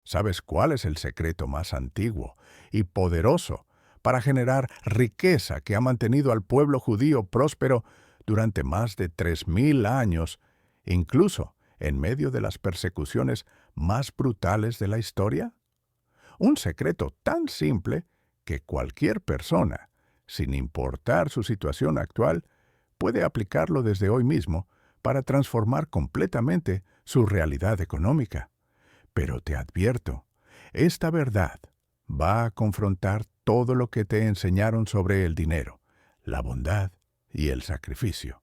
¿Sabes cuál es el secreto más antiguo y poderoso para generar riqueza que ha mantenido al pueblo judío próspero durante más de 3000 años, incluso en medio de las persecuciones más brutales de la historia? Un secreto tan simple que cualquier persona, sin importar su situación actual, puede aplicarlo desde hoy mismo para transformar completamente su realidad económica. Pero te advierto, esta verdad va a confrontar todo lo que te enseñaron sobre el dinero, la bondad y el sacrificio.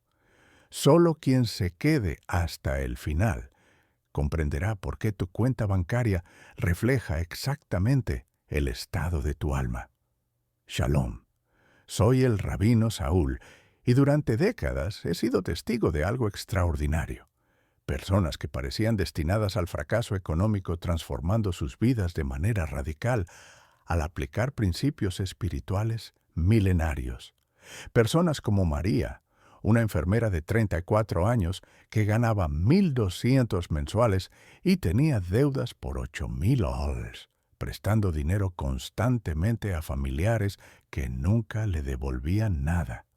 Solo quien se quede hasta el final comprenderá por qué tu cuenta bancaria refleja exactamente el estado de tu alma. Shalom. Soy el rabino Saúl y durante décadas he sido testigo de algo extraordinario. Personas que parecían destinadas al fracaso económico transformando sus vidas de manera radical al aplicar principios espirituales milenarios. Personas como María, una enfermera de 34 años que ganaba 1,200 mensuales y tenía deudas por $8,000, prestando dinero constantemente a familiares que nunca le devolvían nada.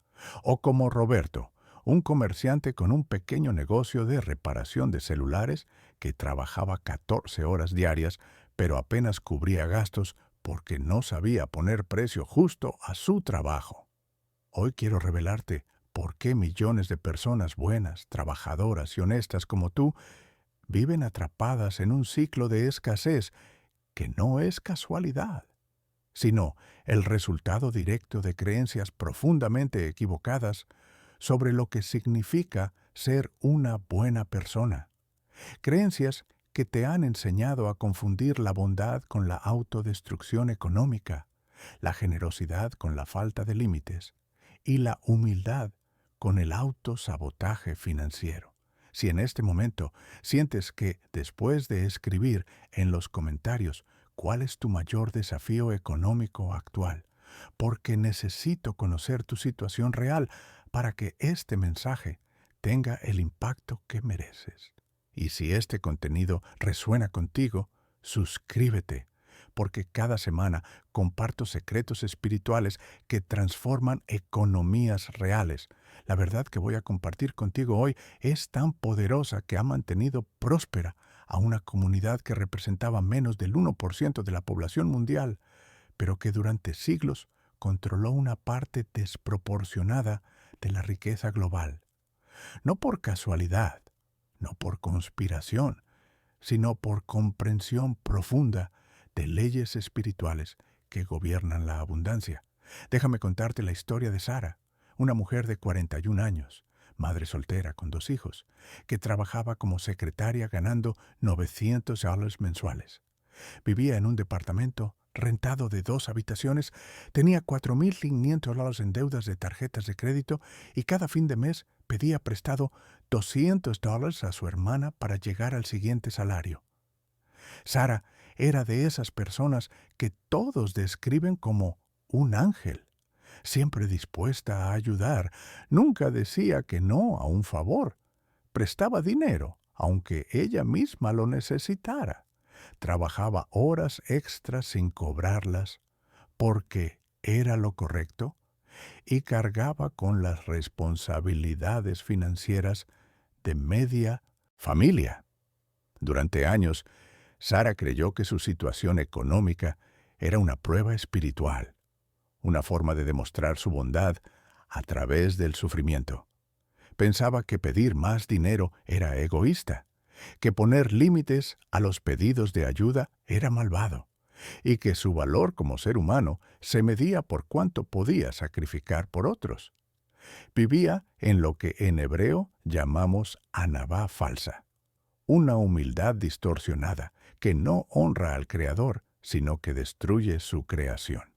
O como Roberto, un comerciante con un pequeño negocio de reparación de celulares que trabajaba 14 horas diarias, pero apenas cubría gastos porque no sabía poner precio justo a su trabajo. Hoy quiero revelarte por qué millones de personas buenas, trabajadoras y honestas como tú viven atrapadas en un ciclo de escasez que no es casualidad, sino el resultado directo de creencias profundamente equivocadas sobre lo que significa ser una buena persona. Creencias que te han enseñado a confundir la bondad con la autodestrucción económica, la generosidad con la falta de límites y la humildad con el autosabotaje financiero. Si en este momento sientes que, después de escribir en los comentarios cuál es tu mayor desafío económico actual, porque necesito conocer tu situación real para que este mensaje tenga el impacto que mereces. Y si este contenido resuena contigo, suscríbete, porque cada semana comparto secretos espirituales que transforman economías reales. La verdad que voy a compartir contigo hoy es tan poderosa que ha mantenido próspera a una comunidad que representaba menos del 1% de la población mundial, pero que durante siglos controló una parte desproporcionada de la riqueza global. No por casualidad, no por conspiración, sino por comprensión profunda de leyes espirituales que gobiernan la abundancia. Déjame contarte la historia de Sara, una mujer de 41 años, madre soltera con 2 hijos, que trabajaba como secretaria ganando $900 mensuales. Vivía en un departamento rentado de 2 habitaciones, tenía $4,500 en deudas de tarjetas de crédito y cada fin de mes pedía prestado $200 a su hermana para llegar al siguiente salario. Sara era de esas personas que todos describen como un ángel, siempre dispuesta a ayudar, nunca decía que no a un favor, prestaba dinero, aunque ella misma lo necesitara. Trabajaba horas extras sin cobrarlas porque era lo correcto y cargaba con las responsabilidades financieras de media familia. Durante años, Sara creyó que su situación económica era una prueba espiritual, una forma de demostrar su bondad a través del sufrimiento. Pensaba que pedir más dinero era egoísta, que poner límites a los pedidos de ayuda era malvado, y que su valor como ser humano se medía por cuánto podía sacrificar por otros. Vivía en lo que en hebreo llamamos anabá falsa, una humildad distorsionada que no honra al Creador, sino que destruye su creación.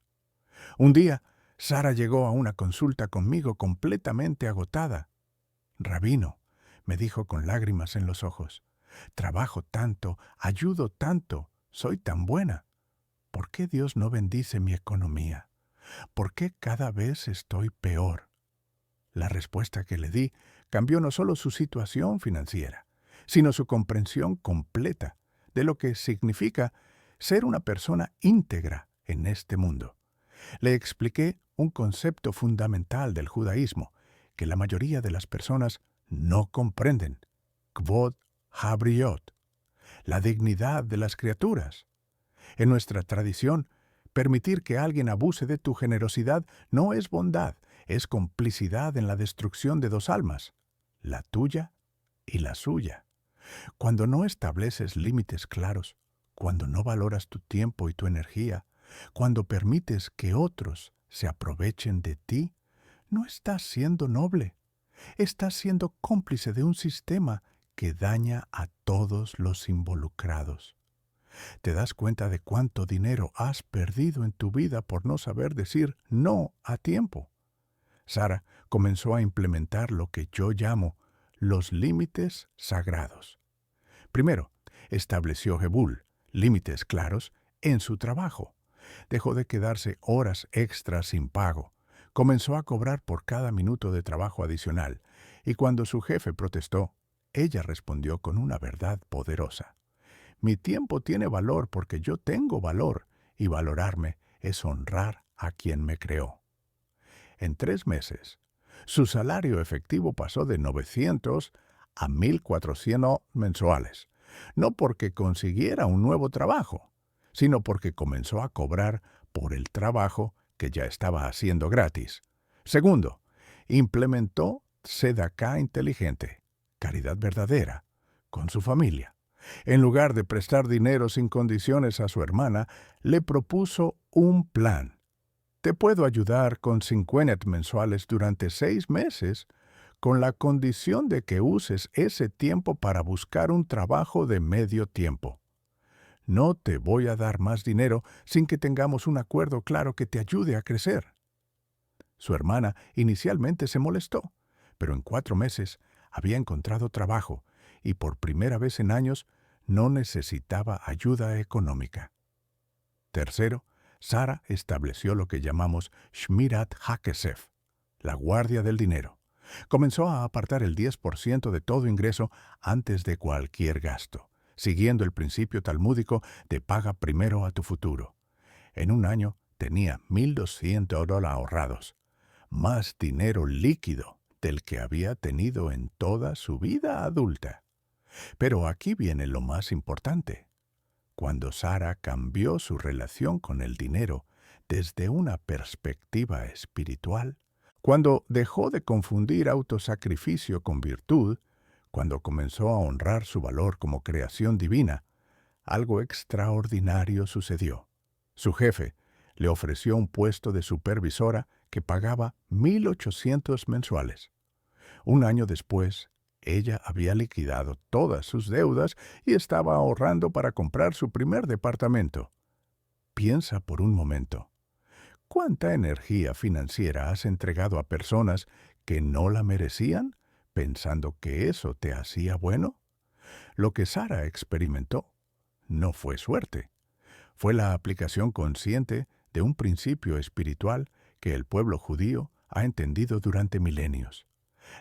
Un día, Sara llegó a una consulta conmigo completamente agotada. «Rabino», me dijo con lágrimas en los ojos, «trabajo tanto, ayudo tanto, soy tan buena. ¿Por qué Dios no bendice mi economía? ¿Por qué cada vez estoy peor?». La respuesta que le di cambió no solo su situación financiera, sino su comprensión completa de lo que significa ser una persona íntegra en este mundo. Le expliqué un concepto fundamental del judaísmo que la mayoría de las personas no comprenden: Kvod Habriot, la dignidad de las criaturas. En nuestra tradición, permitir que alguien abuse de tu generosidad no es bondad, es complicidad en la destrucción de dos almas, la tuya y la suya. Cuando no estableces límites claros, cuando no valoras tu tiempo y tu energía, cuando permites que otros se aprovechen de ti, no estás siendo noble, estás siendo cómplice de un sistema que daña a todos los involucrados. ¿Te das cuenta de cuánto dinero has perdido en tu vida por no saber decir no a tiempo? Sara comenzó a implementar lo que yo llamo los límites sagrados. Primero, estableció Jebul, límites claros, en su trabajo. Dejó de quedarse horas extras sin pago. Comenzó a cobrar por cada minuto de trabajo adicional, y cuando su jefe protestó, ella respondió con una verdad poderosa: mi tiempo tiene valor porque yo tengo valor, y valorarme es honrar a quien me creó. En 3 meses, su salario efectivo pasó de 900 a 1,400 mensuales, no porque consiguiera un nuevo trabajo, sino porque comenzó a cobrar por el trabajo que ya estaba haciendo gratis. Segundo, implementó Sedaká inteligente, caridad verdadera, con su familia. En lugar de prestar dinero sin condiciones a su hermana, le propuso un plan. Te puedo ayudar con 50 mensuales durante 6 meses, con la condición de que uses ese tiempo para buscar un trabajo de medio tiempo. No te voy a dar más dinero sin que tengamos un acuerdo claro que te ayude a crecer. Su hermana inicialmente se molestó, pero en 4 meses había encontrado trabajo y por primera vez en años no necesitaba ayuda económica. Tercero, Sara estableció lo que llamamos Shmirat HaKesef, la guardia del dinero. Comenzó a apartar el 10% de todo ingreso antes de cualquier gasto, siguiendo el principio talmúdico de paga primero a tu futuro. En un año tenía $1,200 ahorrados, más dinero líquido del que había tenido en toda su vida adulta. Pero aquí viene lo más importante. Cuando Sara cambió su relación con el dinero desde una perspectiva espiritual, cuando dejó de confundir autosacrificio con virtud, cuando comenzó a honrar su valor como creación divina, algo extraordinario sucedió. Su jefe le ofreció un puesto de supervisora que pagaba 1,800 mensuales. Un año después, ella había liquidado todas sus deudas y estaba ahorrando para comprar su primer departamento. Piensa por un momento. ¿Cuánta energía financiera has entregado a personas que no la merecían, pensando que eso te hacía bueno? Lo que Sara experimentó no fue suerte. Fue la aplicación consciente de un principio espiritual que el pueblo judío ha entendido durante milenios.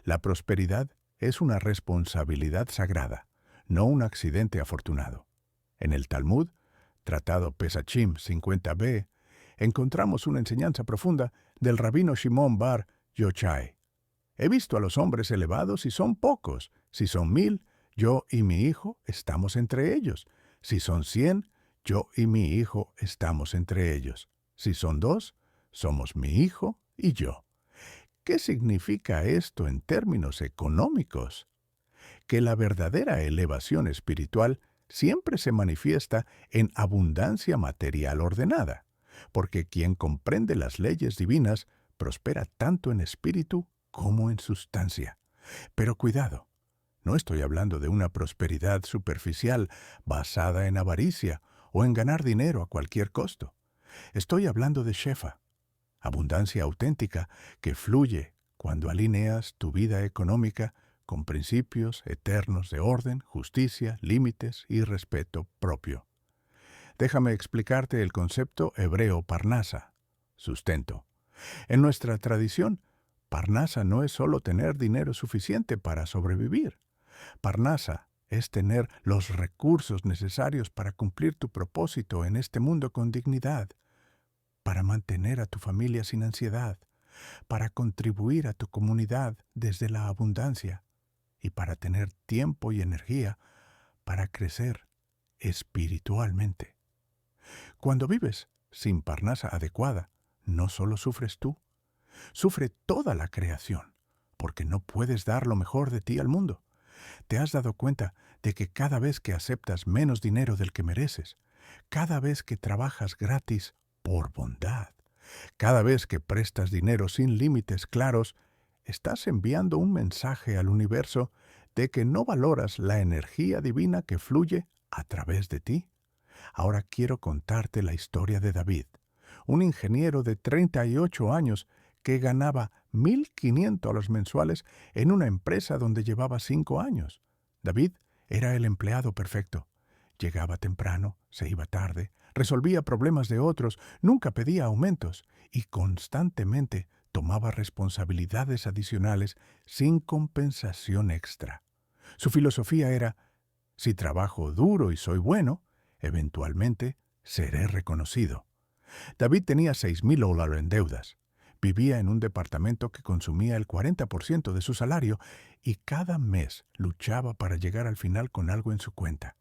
La prosperidad es una responsabilidad sagrada, no un accidente afortunado. En el Talmud, Tratado Pesachim 50b, encontramos una enseñanza profunda del rabino Shimon bar Yochai. He visto a los hombres elevados y son pocos. Si son 1,000, yo y mi hijo estamos entre ellos. Si son 100, yo y mi hijo estamos entre ellos. Si son 2, somos mi hijo y yo. ¿Qué significa esto en términos económicos? Que la verdadera elevación espiritual siempre se manifiesta en abundancia material ordenada, porque quien comprende las leyes divinas prospera tanto en espíritu como en sustancia. Pero cuidado, no estoy hablando de una prosperidad superficial basada en avaricia o en ganar dinero a cualquier costo. Estoy hablando de Shefa, abundancia auténtica que fluye cuando alineas tu vida económica con principios eternos de orden, justicia, límites y respeto propio. Déjame explicarte el concepto hebreo parnasa, sustento. En nuestra tradición, parnasa no es solo tener dinero suficiente para sobrevivir. Parnasa es tener los recursos necesarios para cumplir tu propósito en este mundo con dignidad, para mantener a tu familia sin ansiedad, para contribuir a tu comunidad desde la abundancia y para tener tiempo y energía para crecer espiritualmente. Cuando vives sin Parnasa adecuada, no solo sufres tú, sufre toda la creación, porque no puedes dar lo mejor de ti al mundo. ¿Te has dado cuenta de que cada vez que aceptas menos dinero del que mereces, cada vez que trabajas gratis por bondad, cada vez que prestas dinero sin límites claros, estás enviando un mensaje al universo de que no valoras la energía divina que fluye a través de ti? Ahora quiero contarte la historia de David, un ingeniero de 38 años que ganaba 1,500 mensuales en una empresa donde llevaba 5 años. David era el empleado perfecto. Llegaba temprano, se iba tarde, resolvía problemas de otros, nunca pedía aumentos y constantemente tomaba responsabilidades adicionales sin compensación extra. Su filosofía era: si trabajo duro y soy bueno, eventualmente seré reconocido. David tenía $6,000 en deudas. Vivía en un departamento que consumía el 40% de su salario y cada mes luchaba para llegar al final con algo en su cuenta.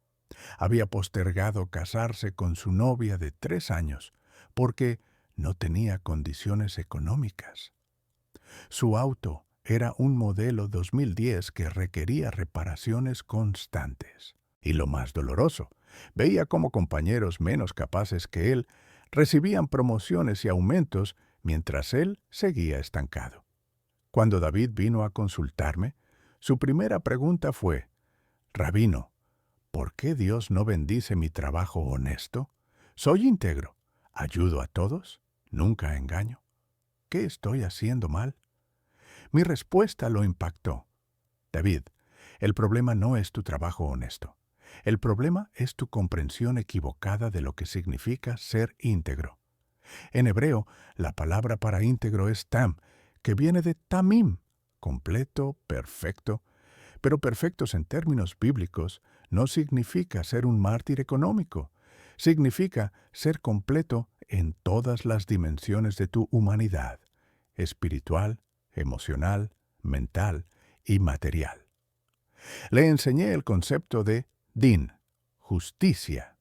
Había postergado casarse con su novia de 3 años porque no tenía condiciones económicas. Su auto era un modelo 2010 que requería reparaciones constantes. Y lo más doloroso, veía cómo compañeros menos capaces que él recibían promociones y aumentos mientras él seguía estancado. Cuando David vino a consultarme, su primera pregunta fue: «Rabino, ¿por qué Dios no bendice mi trabajo honesto? Soy íntegro, ayudo a todos, nunca engaño. ¿Qué estoy haciendo mal?». Mi respuesta lo impactó. «David, el problema no es tu trabajo honesto. El problema es tu comprensión equivocada de lo que significa ser íntegro. En hebreo, la palabra para íntegro es tam, que viene de tamim, completo, perfecto. Pero perfectos en términos bíblicos no significa ser un mártir económico. Significa ser completo en todas las dimensiones de tu humanidad: espiritual, emocional, mental y material». Le enseñé el concepto de din, justicia.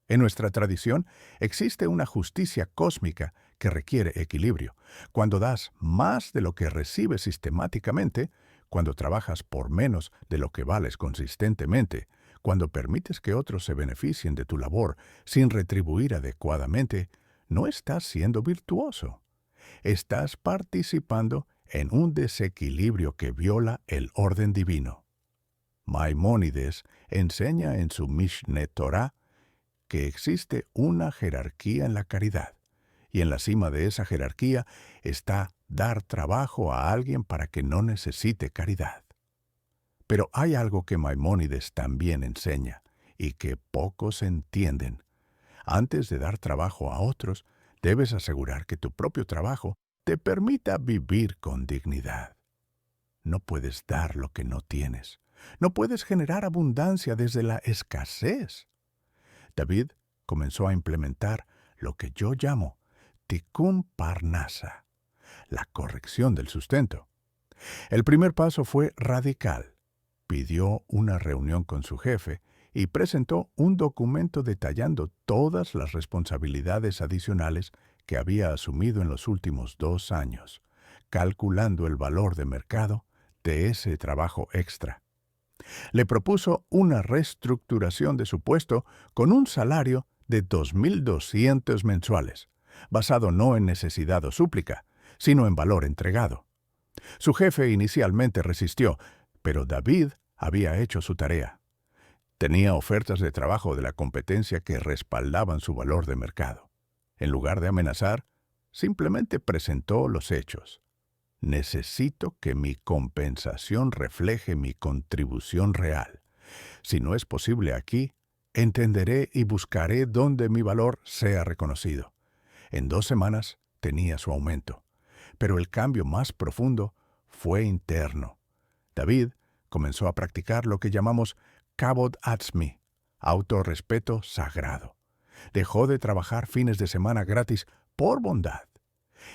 En nuestra tradición existe una justicia cósmica que requiere equilibrio. Cuando das más de lo que recibes sistemáticamente, cuando trabajas por menos de lo que vales consistentemente, cuando permites que otros se beneficien de tu labor sin retribuir adecuadamente, no estás siendo virtuoso. Estás participando en un desequilibrio que viola el orden divino. Maimónides enseña en su Mishneh Torah que existe una jerarquía en la caridad, y en la cima de esa jerarquía está dar trabajo a alguien para que no necesite caridad. Pero hay algo que Maimónides también enseña y que pocos entienden. Antes de dar trabajo a otros, debes asegurar que tu propio trabajo te permita vivir con dignidad. No puedes dar lo que no tienes. No puedes generar abundancia desde la escasez. David comenzó a implementar lo que yo llamo Tikkun Parnasa, la corrección del sustento. El primer paso fue radical. Pidió una reunión con su jefe y presentó un documento detallando todas las responsabilidades adicionales que había asumido en los últimos 2 años, calculando el valor de mercado de ese trabajo extra. Le propuso una reestructuración de su puesto con un salario de 2,200 mensuales, basado no en necesidad o súplica, sino en valor entregado. Su jefe inicialmente resistió, pero David había hecho su tarea. Tenía ofertas de trabajo de la competencia que respaldaban su valor de mercado. En lugar de amenazar, simplemente presentó los hechos. Necesito que mi compensación refleje mi contribución real. Si no es posible aquí, entenderé y buscaré donde mi valor sea reconocido. En 2 semanas tenía su aumento, pero el cambio más profundo fue interno. David comenzó a practicar lo que llamamos Kavod Atzmi, autorrespeto sagrado. Dejó de trabajar fines de semana gratis por bondad.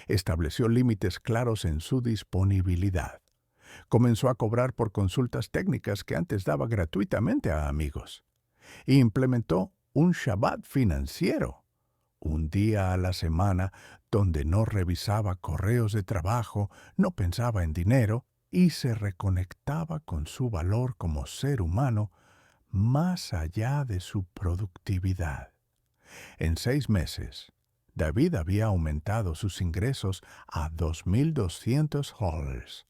Estableció límites claros en su disponibilidad. Comenzó a cobrar por consultas técnicas que antes daba gratuitamente a amigos. E implementó un Shabbat financiero, un día a la semana donde no revisaba correos de trabajo, no pensaba en dinero y se reconectaba con su valor como ser humano más allá de su productividad. En 6 meses, David había aumentado sus ingresos a $2,200,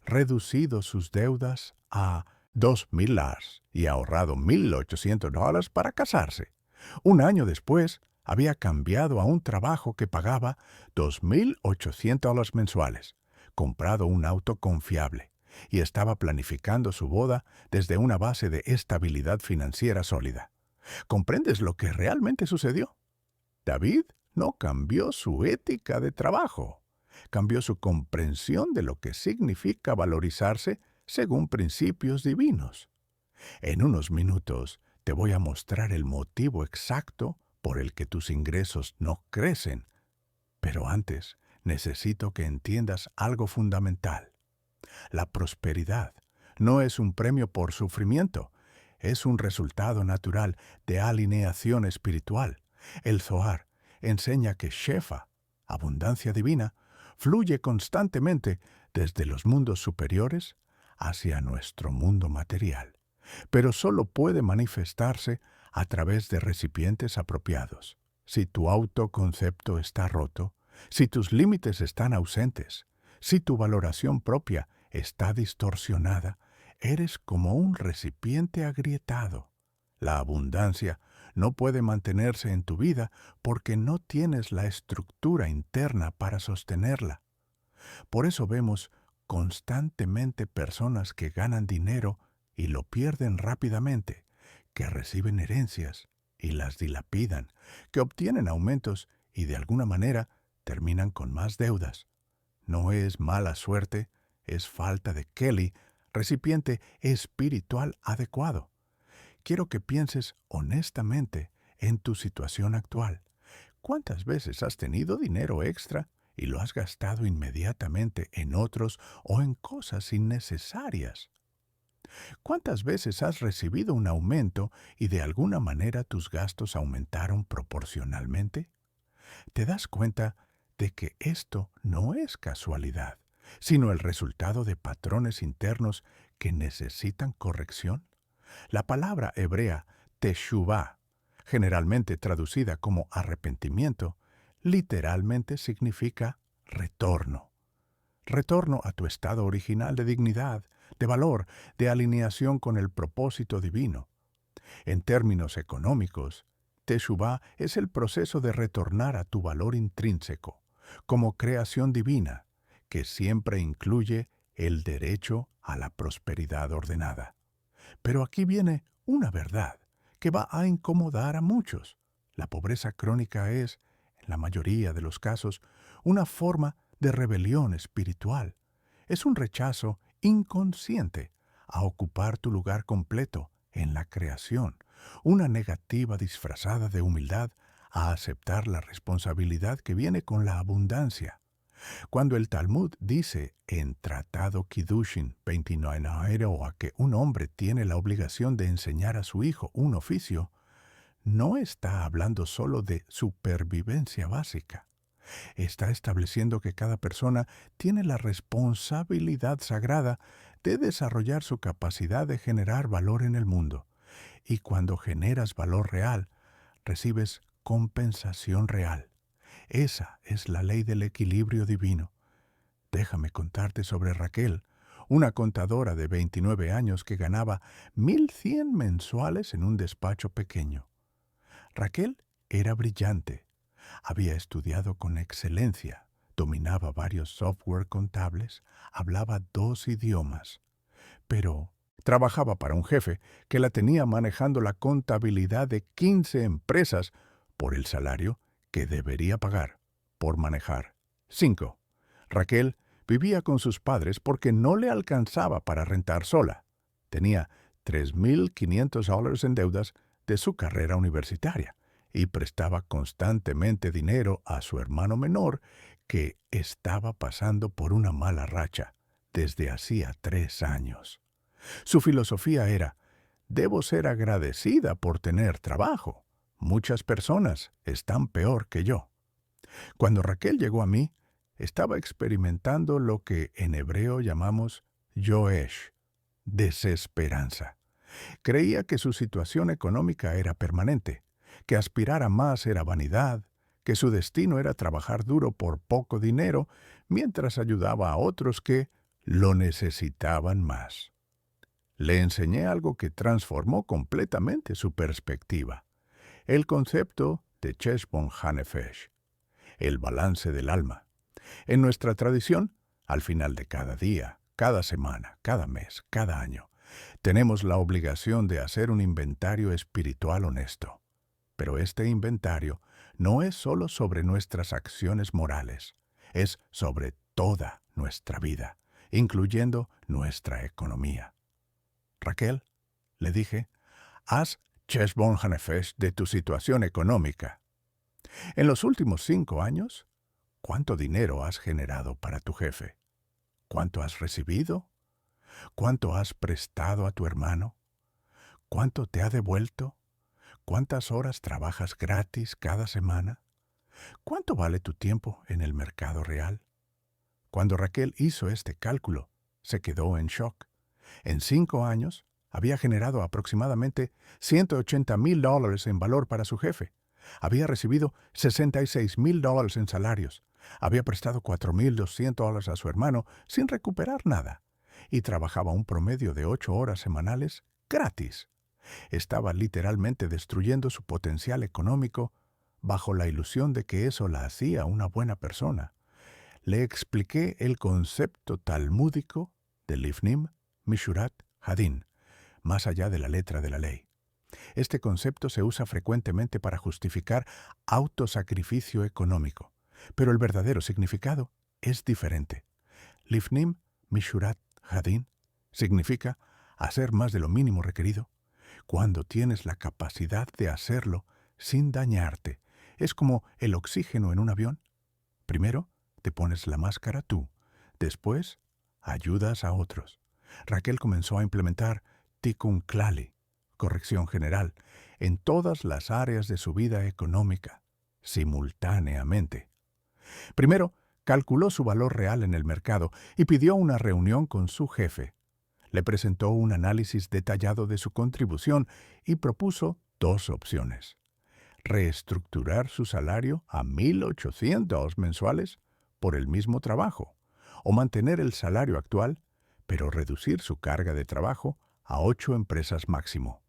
reducido sus deudas a $2,000 y ahorrado $1,800 para casarse. Un año después, había cambiado a un trabajo que pagaba $2,800 mensuales, comprado un auto confiable y estaba planificando su boda desde una base de estabilidad financiera sólida. ¿Comprendes lo que realmente sucedió? David no cambió su ética de trabajo, cambió su comprensión de lo que significa valorizarse según principios divinos. En unos minutos te voy a mostrar el motivo exacto por el que tus ingresos no crecen, pero antes necesito que entiendas algo fundamental. La prosperidad no es un premio por sufrimiento, es un resultado natural de alineación espiritual. El Zohar enseña que Shefa, abundancia divina, fluye constantemente desde los mundos superiores hacia nuestro mundo material, pero solo puede manifestarse a través de recipientes apropiados. Si tu autoconcepto está roto, si tus límites están ausentes, si tu valoración propia está distorsionada, eres como un recipiente agrietado. La abundancia no puede mantenerse en tu vida porque no tienes la estructura interna para sostenerla. Por eso vemos constantemente personas que ganan dinero y lo pierden rápidamente, que reciben herencias y las dilapidan, que obtienen aumentos y de alguna manera terminan con más deudas. No es mala suerte, es falta de Kelly, recipiente espiritual adecuado. Quiero que pienses honestamente en tu situación actual. ¿Cuántas veces has tenido dinero extra y lo has gastado inmediatamente en otros o en cosas innecesarias? ¿Cuántas veces has recibido un aumento y de alguna manera tus gastos aumentaron proporcionalmente? ¿Te das cuenta de que esto no es casualidad, sino el resultado de patrones internos que necesitan corrección? La palabra hebrea teshuvah, generalmente traducida como arrepentimiento, literalmente significa retorno. Retorno a tu estado original de dignidad, de valor, de alineación con el propósito divino. En términos económicos, teshuvah es el proceso de retornar a tu valor intrínseco, como creación divina, que siempre incluye el derecho a la prosperidad ordenada. Pero aquí viene una verdad que va a incomodar a muchos. La pobreza crónica es, en la mayoría de los casos, una forma de rebelión espiritual. Es un rechazo inconsciente a ocupar tu lugar completo en la creación, una negativa disfrazada de humildad a aceptar la responsabilidad que viene con la abundancia. Cuando el Talmud dice en Tratado Kiddushin 29 que un hombre tiene la obligación de enseñar a su hijo un oficio, no está hablando solo de supervivencia básica. Está estableciendo que cada persona tiene la responsabilidad sagrada de desarrollar su capacidad de generar valor en el mundo. Y cuando generas valor real, recibes compensación real. Esa es la ley del equilibrio divino. Déjame contarte sobre Raquel, una contadora de 29 años que ganaba 1,100 mensuales en un despacho pequeño. Raquel era brillante, había estudiado con excelencia, dominaba varios software contables, hablaba 2 idiomas, pero trabajaba para un jefe que la tenía manejando la contabilidad de 15 empresas por el salario que debería pagar por manejar 5. Raquel vivía con sus padres porque no le alcanzaba para rentar sola. Tenía $3,500 en deudas de su carrera universitaria y prestaba constantemente dinero a su hermano menor, que estaba pasando por una mala racha desde hacía 3 años. Su filosofía era: debo ser agradecida por tener trabajo. Muchas personas están peor que yo. Cuando Raquel llegó a mí, estaba experimentando lo que en hebreo llamamos yoesh, desesperanza. Creía que su situación económica era permanente, que aspirar a más era vanidad, que su destino era trabajar duro por poco dinero mientras ayudaba a otros que lo necesitaban más. Le enseñé algo que transformó completamente su perspectiva: el concepto de Cheshbon Hanefesh, el balance del alma. En nuestra tradición, al final de cada día, cada semana, cada mes, cada año, tenemos la obligación de hacer un inventario espiritual honesto. Pero este inventario no es solo sobre nuestras acciones morales, es sobre toda nuestra vida, incluyendo nuestra economía. Raquel, le dije, haz Cheshbon Hanefesh de tu situación económica. En los últimos 5 años, ¿cuánto dinero has generado para tu jefe? ¿Cuánto has recibido? ¿Cuánto has prestado a tu hermano? ¿Cuánto te ha devuelto? ¿Cuántas horas trabajas gratis cada semana? ¿Cuánto vale tu tiempo en el mercado real? Cuando Raquel hizo este cálculo, se quedó en shock. En 5 años, había generado aproximadamente $180,000 en valor para su jefe. Había recibido $66,000 en salarios. Había prestado $4,200 a su hermano sin recuperar nada. Y trabajaba un promedio de 8 horas semanales gratis. Estaba literalmente destruyendo su potencial económico bajo la ilusión de que eso la hacía una buena persona. Le expliqué el concepto talmúdico de Lifnim, Mishurat, Hadin, más allá de la letra de la ley. Este concepto se usa frecuentemente para justificar autosacrificio económico, pero el verdadero significado es diferente. Lifnim, Mishurat, Hadin significa hacer más de lo mínimo requerido cuando tienes la capacidad de hacerlo sin dañarte. Es como el oxígeno en un avión. Primero te pones la máscara tú, después ayudas a otros. Raquel comenzó a implementar Tikkun Klali, corrección general, en todas las áreas de su vida económica, simultáneamente. Primero, calculó su valor real en el mercado y pidió una reunión con su jefe. Le presentó un análisis detallado de su contribución y propuso 2 opciones: reestructurar su salario a $1,800 mensuales por el mismo trabajo, o mantener el salario actual, pero reducir su carga de trabajo a 8 empresas máximo.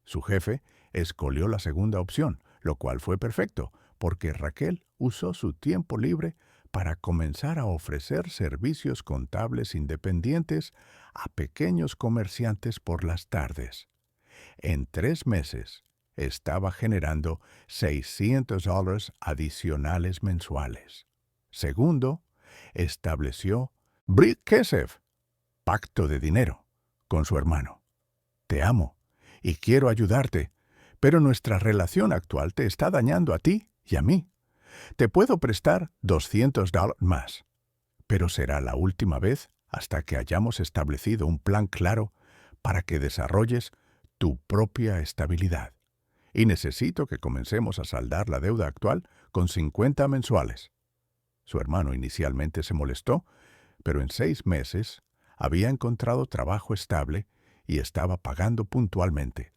Su jefe escogió la segunda opción, lo cual fue perfecto, porque Raquel usó su tiempo libre para comenzar a ofrecer servicios contables independientes a pequeños comerciantes por las tardes. En 3 meses, estaba generando $600 adicionales mensuales. Segundo, estableció Brit Kesef, pacto de dinero, con su hermano. Te amo y quiero ayudarte, pero nuestra relación actual te está dañando a ti y a mí. Te puedo prestar $200 más, pero será la última vez hasta que hayamos establecido un plan claro para que desarrolles tu propia estabilidad. Y necesito que comencemos a saldar la deuda actual con 50 mensuales. Su hermano inicialmente se molestó, pero en 6 meses había encontrado trabajo estable y estaba pagando puntualmente.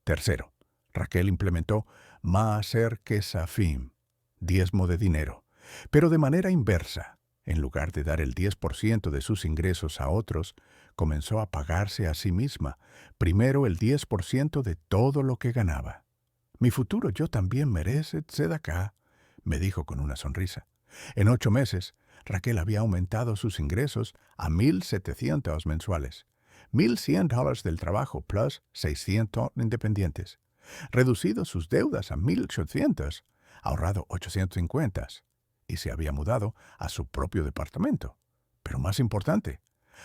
Tercero, Raquel implementó Maaser Kesafim, diezmo de dinero, pero de manera inversa. En lugar de dar el 10% de sus ingresos a otros, comenzó a pagarse a sí misma primero el 10% de todo lo que ganaba. Mi futuro yo también merece tzedaká, me dijo con una sonrisa. En 8 meses, Raquel había aumentado sus ingresos a $1,700 mensuales, $1,100 del trabajo plus 600 independientes, reducido sus deudas a $1,800, ahorrado $850, y se había mudado a su propio departamento. Pero más importante,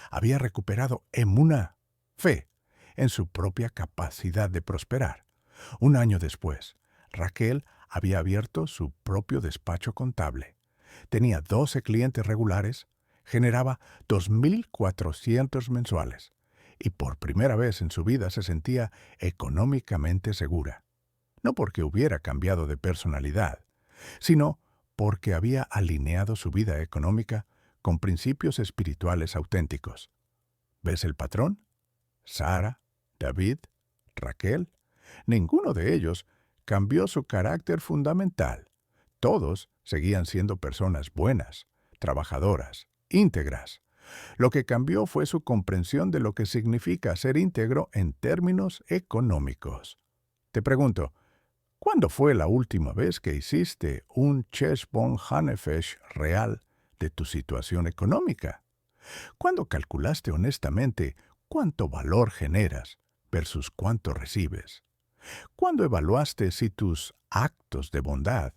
había recuperado emuná, fe, en su propia capacidad de prosperar. Un año después, Raquel había abierto su propio despacho contable. Tenía 12 clientes regulares, generaba 2.400 mensuales y por primera vez en su vida se sentía económicamente segura. No porque hubiera cambiado de personalidad, sino porque había alineado su vida económica con principios espirituales auténticos. ¿Ves el patrón? Sara, David, Raquel, ninguno de ellos cambió su carácter fundamental. Todos seguían siendo personas buenas, trabajadoras, íntegras. Lo que cambió fue su comprensión de lo que significa ser íntegro en términos económicos. Te pregunto, ¿cuándo fue la última vez que hiciste un Cheshbon Hanefesh real de tu situación económica? ¿Cuándo calculaste honestamente cuánto valor generas versus cuánto recibes? ¿Cuándo evaluaste si tus actos de bondad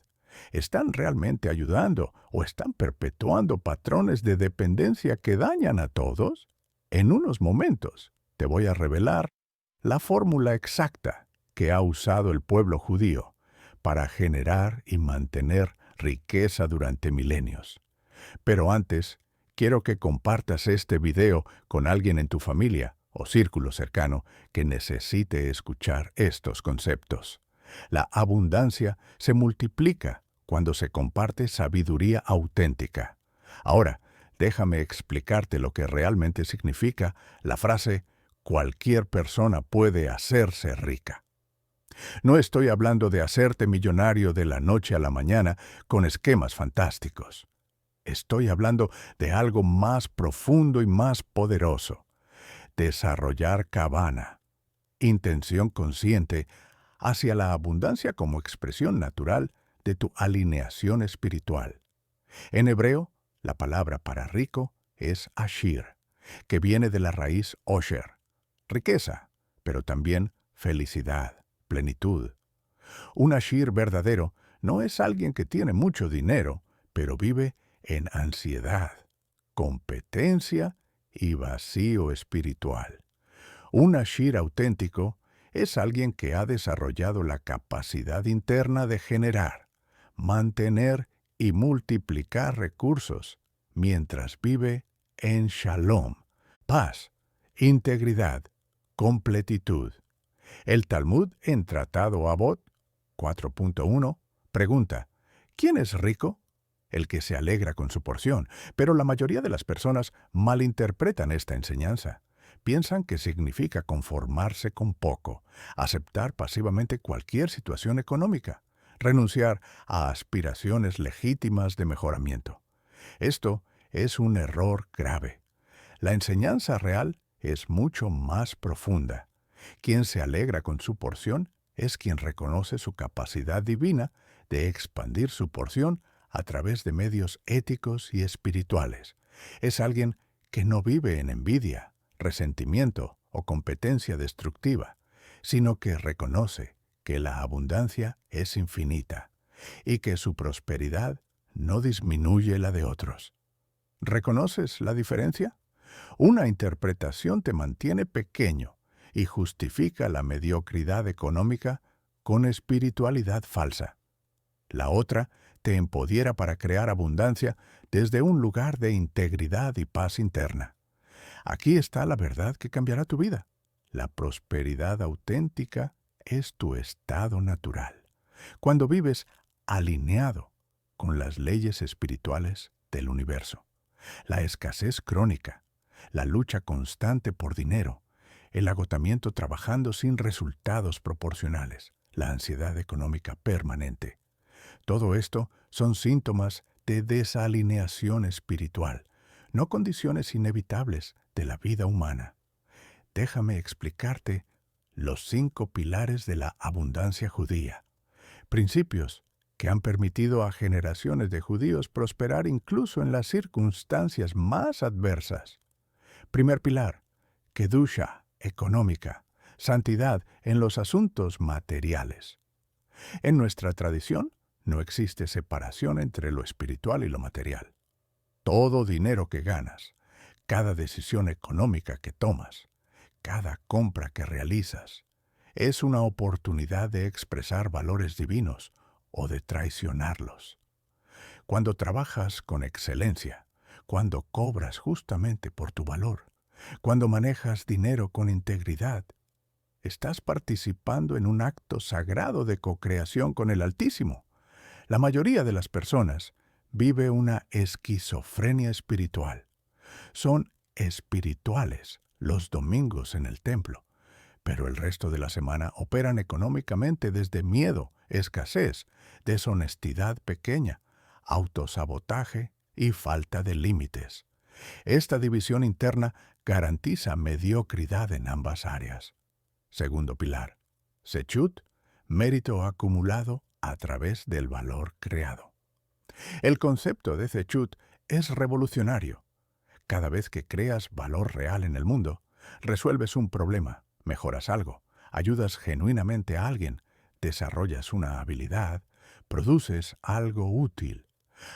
están realmente ayudando o están perpetuando patrones de dependencia que dañan a todos? En unos momentos te voy a revelar la fórmula exacta que ha usado el pueblo judío para generar y mantener riqueza durante milenios. Pero antes, quiero que compartas este video con alguien en tu familia o círculo cercano que necesite escuchar estos conceptos. La abundancia se multiplica cuando se comparte sabiduría auténtica. Ahora, déjame explicarte lo que realmente significa la frase «cualquier persona puede hacerse rica». No estoy hablando de hacerte millonario de la noche a la mañana con esquemas fantásticos. Estoy hablando de algo más profundo y más poderoso. Desarrollar cabana, intención consciente hacia la abundancia como expresión natural de tu alineación espiritual. En hebreo, la palabra para rico es ashir, que viene de la raíz osher, riqueza, pero también felicidad, plenitud. Un ashir verdadero no es alguien que tiene mucho dinero, pero vive en ansiedad, competencia y vacío espiritual. Un ashir auténtico es alguien que ha desarrollado la capacidad interna de generar, mantener y multiplicar recursos mientras vive en shalom, paz, integridad, completitud. El Talmud en Tratado Avot 4.1 pregunta, ¿quién es rico? El que se alegra con su porción, pero la mayoría de las personas malinterpretan esta enseñanza. Piensan que significa conformarse con poco, aceptar pasivamente cualquier situación económica, renunciar a aspiraciones legítimas de mejoramiento. Esto es un error grave. La enseñanza real es mucho más profunda. Quien se alegra con su porción es quien reconoce su capacidad divina de expandir su porción a través de medios éticos y espirituales. Es alguien que no vive en envidia, resentimiento o competencia destructiva, sino que reconoce que la abundancia es infinita y que su prosperidad no disminuye la de otros. ¿Reconoces la diferencia? Una interpretación te mantiene pequeño y justifica la mediocridad económica con espiritualidad falsa. La otra te empodera para crear abundancia desde un lugar de integridad y paz interna. Aquí está la verdad que cambiará tu vida. La prosperidad auténtica es tu estado natural, cuando vives alineado con las leyes espirituales del universo. La escasez crónica, la lucha constante por dinero, el agotamiento trabajando sin resultados proporcionales, la ansiedad económica permanente. Todo esto son síntomas de desalineación espiritual, no condiciones inevitables de la vida humana. Déjame explicarte los 5 pilares de la abundancia judía, principios que han permitido a generaciones de judíos prosperar incluso en las circunstancias más adversas. Primer pilar, kedusha, económica, santidad en los asuntos materiales. En nuestra tradición, no existe separación entre lo espiritual y lo material. Todo dinero que ganas, cada decisión económica que tomas, Cada compra que realizas es una oportunidad de expresar valores divinos o de traicionarlos. Cuando trabajas con excelencia, cuando cobras justamente por tu valor, cuando manejas dinero con integridad, estás participando en un acto sagrado de cocreación con el Altísimo. La mayoría de las personas vive una esquizofrenia espiritual. Son espirituales los domingos en el templo, pero el resto de la semana operan económicamente desde miedo, escasez, deshonestidad pequeña, autosabotaje y falta de límites. Esta división interna garantiza mediocridad en ambas áreas. Segundo pilar. Sechut, mérito acumulado a través del valor creado. El concepto de Sechut es revolucionario. Cada vez que creas valor real en el mundo, resuelves un problema, mejoras algo, ayudas genuinamente a alguien, desarrollas una habilidad, produces algo útil,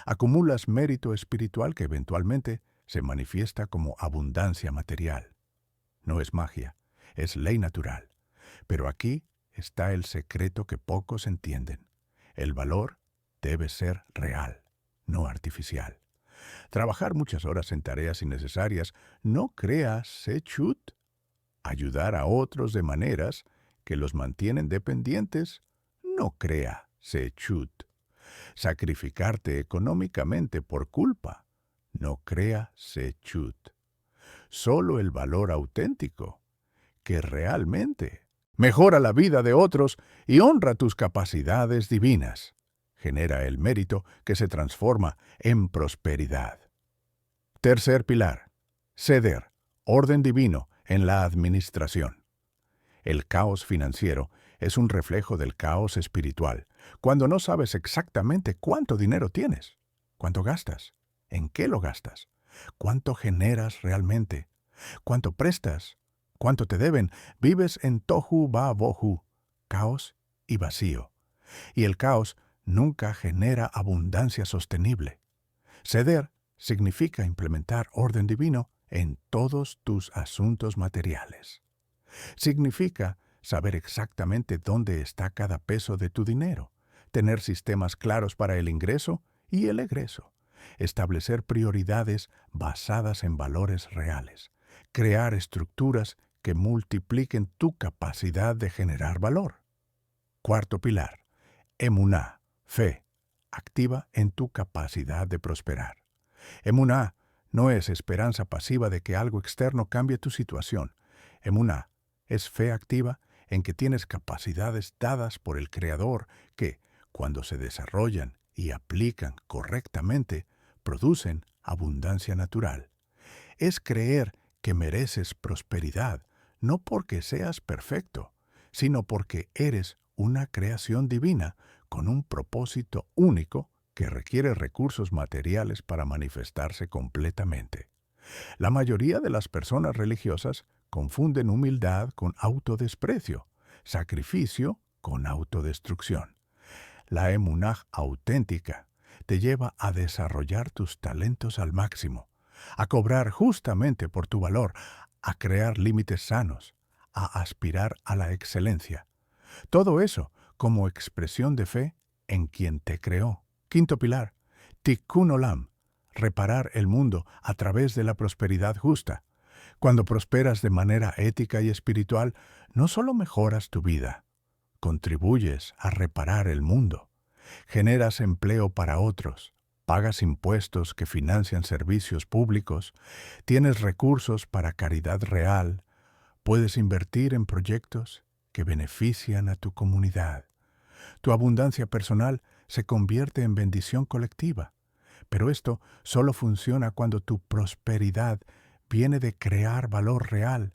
acumulas mérito espiritual que eventualmente se manifiesta como abundancia material. No es magia, es ley natural. Pero aquí está el secreto que pocos entienden. El valor debe ser real, no artificial. Trabajar muchas horas en tareas innecesarias no crea sechut. Ayudar a otros de maneras que los mantienen dependientes no crea sechut. Sacrificarte económicamente por culpa no crea sechut. Solo el valor auténtico, que realmente mejora la vida de otros y honra tus capacidades divinas, genera el mérito que se transforma en prosperidad. Tercer pilar. Ceder, orden divino en la administración. El caos financiero es un reflejo del caos espiritual, cuando no sabes exactamente cuánto dinero tienes, cuánto gastas, en qué lo gastas, cuánto generas realmente, cuánto prestas, cuánto te deben, vives en tohu va bohu, caos y vacío. Y el caos nunca genera abundancia sostenible. Ceder significa implementar orden divino en todos tus asuntos materiales. Significa saber exactamente dónde está cada peso de tu dinero, tener sistemas claros para el ingreso y el egreso, establecer prioridades basadas en valores reales, crear estructuras que multipliquen tu capacidad de generar valor. Cuarto pilar. Emuná, fe, activa en tu capacidad de prosperar. Emuná no es esperanza pasiva de que algo externo cambie tu situación. Emuná es fe activa en que tienes capacidades dadas por el Creador que, cuando se desarrollan y aplican correctamente, producen abundancia natural. Es creer que mereces prosperidad, no porque seas perfecto, sino porque eres una creación divina con un propósito único que requiere recursos materiales para manifestarse completamente. La mayoría de las personas religiosas confunden humildad con autodesprecio, sacrificio con autodestrucción. La emunaj auténtica te lleva a desarrollar tus talentos al máximo, a cobrar justamente por tu valor, a crear límites sanos, a aspirar a la excelencia. Todo eso como expresión de fe en quien te creó. Quinto pilar, Tikkun Olam, reparar el mundo a través de la prosperidad justa. Cuando prosperas de manera ética y espiritual, no solo mejoras tu vida, contribuyes a reparar el mundo, generas empleo para otros, pagas impuestos que financian servicios públicos, tienes recursos para caridad real, puedes invertir en proyectos que benefician a tu comunidad. Tu abundancia personal se convierte en bendición colectiva, pero esto solo funciona cuando tu prosperidad viene de crear valor real,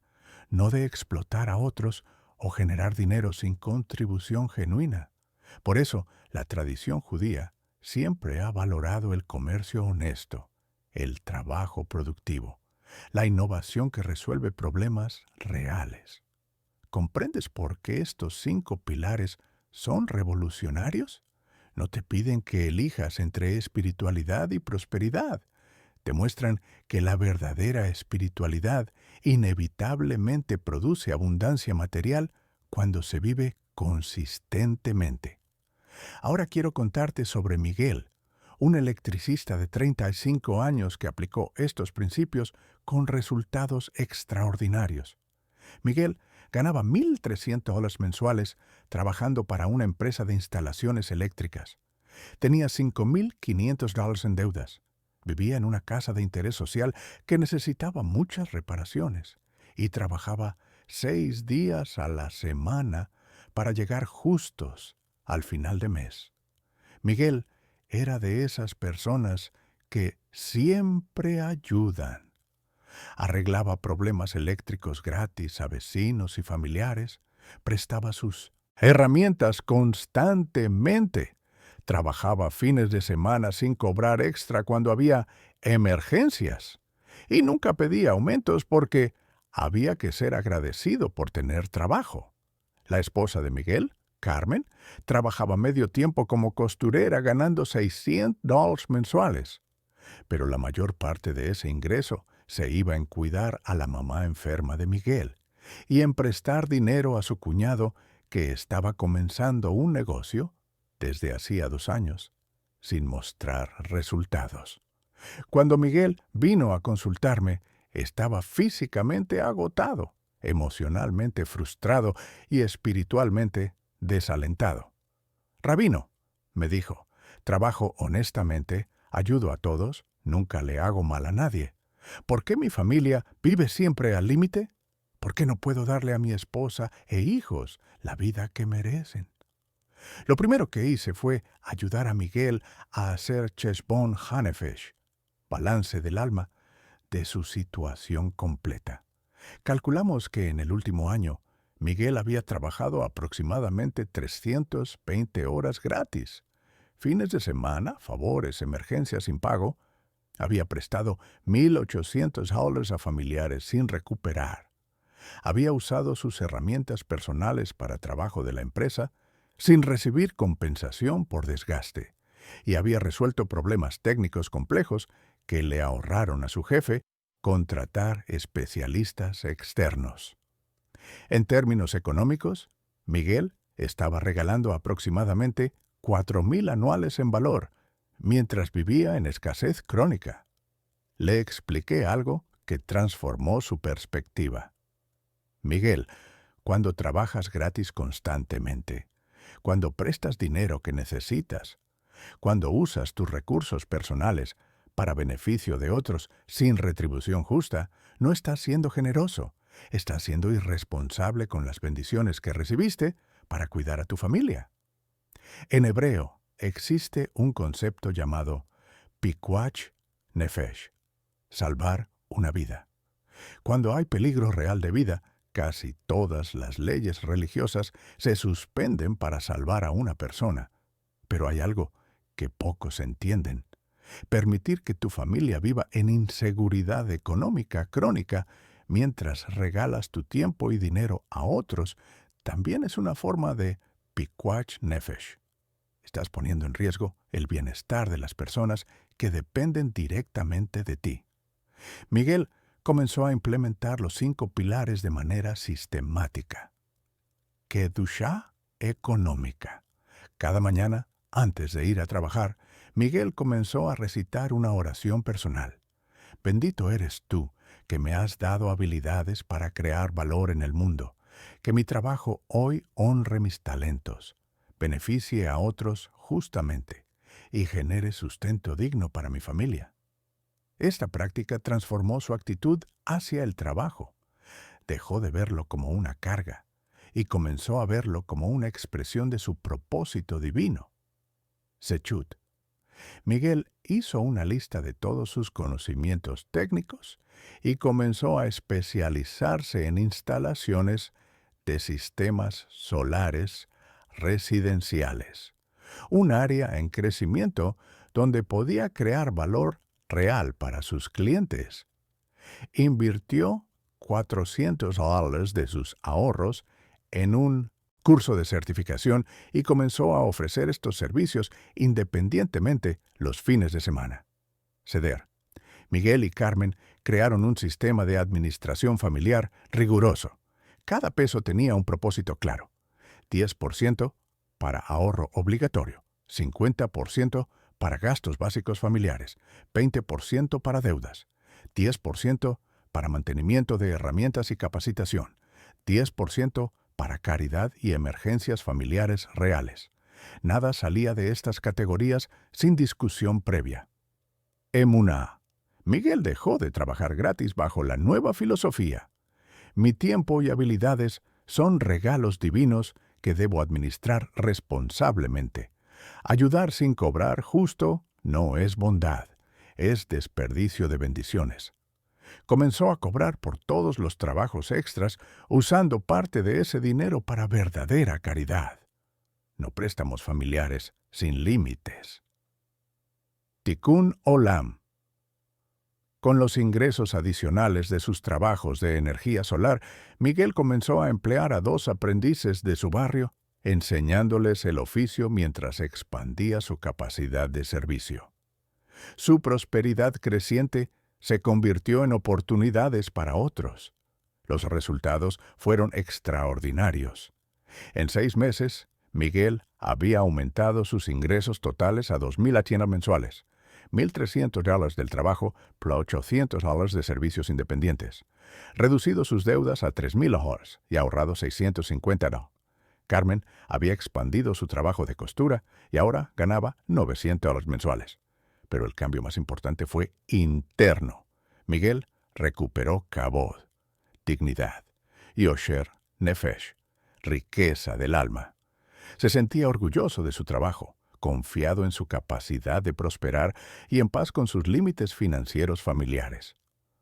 no de explotar a otros o generar dinero sin contribución genuina. Por eso, la tradición judía siempre ha valorado el comercio honesto, el trabajo productivo, la innovación que resuelve problemas reales. ¿Comprendes por qué estos 5 pilares son revolucionarios? No te piden que elijas entre espiritualidad y prosperidad. demuestran que la verdadera espiritualidad inevitablemente produce abundancia material cuando se vive consistentemente. Ahora quiero contarte sobre Miguel, un electricista de 35 años que aplicó estos principios con resultados extraordinarios. Miguel ganaba $1,300 mensuales trabajando para una empresa de instalaciones eléctricas. Tenía $5,500 en deudas. Vivía en una casa de interés social que necesitaba muchas reparaciones y trabajaba 6 días a la semana para llegar justos al final de mes. Miguel era de esas personas que siempre ayudan. Arreglaba problemas eléctricos gratis a vecinos y familiares, prestaba sus herramientas constantemente, trabajaba fines de semana sin cobrar extra cuando había emergencias y nunca pedía aumentos porque había que ser agradecido por tener trabajo. La esposa de Miguel, Carmen, trabajaba medio tiempo como costurera ganando $600 mensuales, pero la mayor parte de ese ingreso se iba en cuidar a la mamá enferma de Miguel y en prestar dinero a su cuñado que estaba comenzando un negocio desde hacía 2 años, sin mostrar resultados. Cuando Miguel vino a consultarme, estaba físicamente agotado, emocionalmente frustrado y espiritualmente desalentado. «Rabino», me dijo, «trabajo honestamente, ayudo a todos, nunca le hago mal a nadie. ¿Por qué mi familia vive siempre al límite? ¿Por qué no puedo darle a mi esposa e hijos la vida que merecen?» Lo primero que hice fue ayudar a Miguel a hacer Cheshbon Hanefesh, balance del alma, de su situación completa. Calculamos que en el último año, Miguel había trabajado aproximadamente 320 horas gratis. Fines de semana, favores, emergencias sin pago. Había prestado $1,800 a familiares sin recuperar. Había usado sus herramientas personales para trabajo de la empresa sin recibir compensación por desgaste. Y había resuelto problemas técnicos complejos que le ahorraron a su jefe contratar especialistas externos. En términos económicos, Miguel estaba regalando aproximadamente $4,000 anuales en valor, mientras vivía en escasez crónica. Le expliqué algo que transformó su perspectiva. Miguel, cuando trabajas gratis constantemente, cuando prestas dinero que necesitas, cuando usas tus recursos personales para beneficio de otros sin retribución justa, no estás siendo generoso, estás siendo irresponsable con las bendiciones que recibiste para cuidar a tu familia. En hebreo existe un concepto llamado Pikuach Nefesh, salvar una vida. Cuando hay peligro real de vida, casi todas las leyes religiosas se suspenden para salvar a una persona. Pero hay algo que pocos entienden. Permitir que tu familia viva en inseguridad económica crónica mientras regalas tu tiempo y dinero a otros también es una forma de Pikuach Nefesh. Estás poniendo en riesgo el bienestar de las personas que dependen directamente de ti. Miguel comenzó a implementar los 5 pilares de manera sistemática. Kedushá económica. Cada mañana, antes de ir a trabajar, Miguel comenzó a recitar una oración personal. Bendito eres tú, que me has dado habilidades para crear valor en el mundo. Que mi trabajo hoy honre mis talentos, beneficie a otros justamente y genere sustento digno para mi familia. Esta práctica transformó su actitud hacia el trabajo. Dejó de verlo como una carga y comenzó a verlo como una expresión de su propósito divino. Sechut. Miguel hizo una lista de todos sus conocimientos técnicos y comenzó a especializarse en instalaciones de sistemas solares residenciales, un área en crecimiento donde podía crear valor real para sus clientes. Invirtió $400 de sus ahorros en un curso de certificación y comenzó a ofrecer estos servicios independientemente los fines de semana. Ceder. Miguel y Carmen crearon un sistema de administración familiar riguroso. Cada peso tenía un propósito claro: 10% para ahorro obligatorio, 50% para gastos básicos familiares, 20% para deudas, 10% para mantenimiento de herramientas y capacitación, 10% para caridad y emergencias familiares reales. Nada salía de estas categorías sin discusión previa. Emuná. Miguel dejó de trabajar gratis bajo la nueva filosofía. Mi tiempo y habilidades son regalos divinos que debo administrar responsablemente. Ayudar sin cobrar justo no es bondad, es desperdicio de bendiciones. Comenzó a cobrar por todos los trabajos extras, usando parte de ese dinero para verdadera caridad. No préstamos familiares sin límites. Tikkun Olam. Con los ingresos adicionales de sus trabajos de energía solar, Miguel comenzó a emplear a 2 aprendices de su barrio, enseñándoles el oficio mientras expandía su capacidad de servicio. Su prosperidad creciente se convirtió en oportunidades para otros. Los resultados fueron extraordinarios. En 6 meses, Miguel había aumentado sus ingresos totales a $2,000 mensuales, $1,300 del trabajo plus $800 de servicios independientes, reducido sus deudas a $3,000 y ahorrado $650. Carmen había expandido su trabajo de costura y ahora ganaba $900 mensuales. Pero el cambio más importante fue interno. Miguel recuperó kabod, dignidad, y osher nefesh, riqueza del alma. Se sentía orgulloso de su trabajo, confiado en su capacidad de prosperar y en paz con sus límites financieros familiares.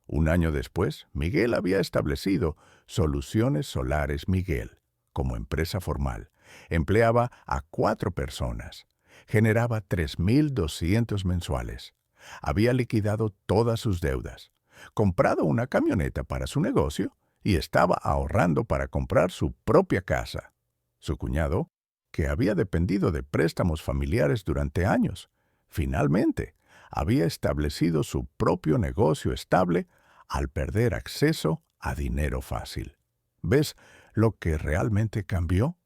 Un año después, Miguel había establecido Soluciones Solares Miguel como empresa formal. Empleaba a 4 personas. Generaba $3,200 mensuales. Había liquidado todas sus deudas, comprado una camioneta para su negocio y estaba ahorrando para comprar su propia casa. Su cuñado, que había dependido de préstamos familiares durante años, finalmente había establecido su propio negocio estable al perder acceso a dinero fácil. ¿Ves lo que realmente cambió?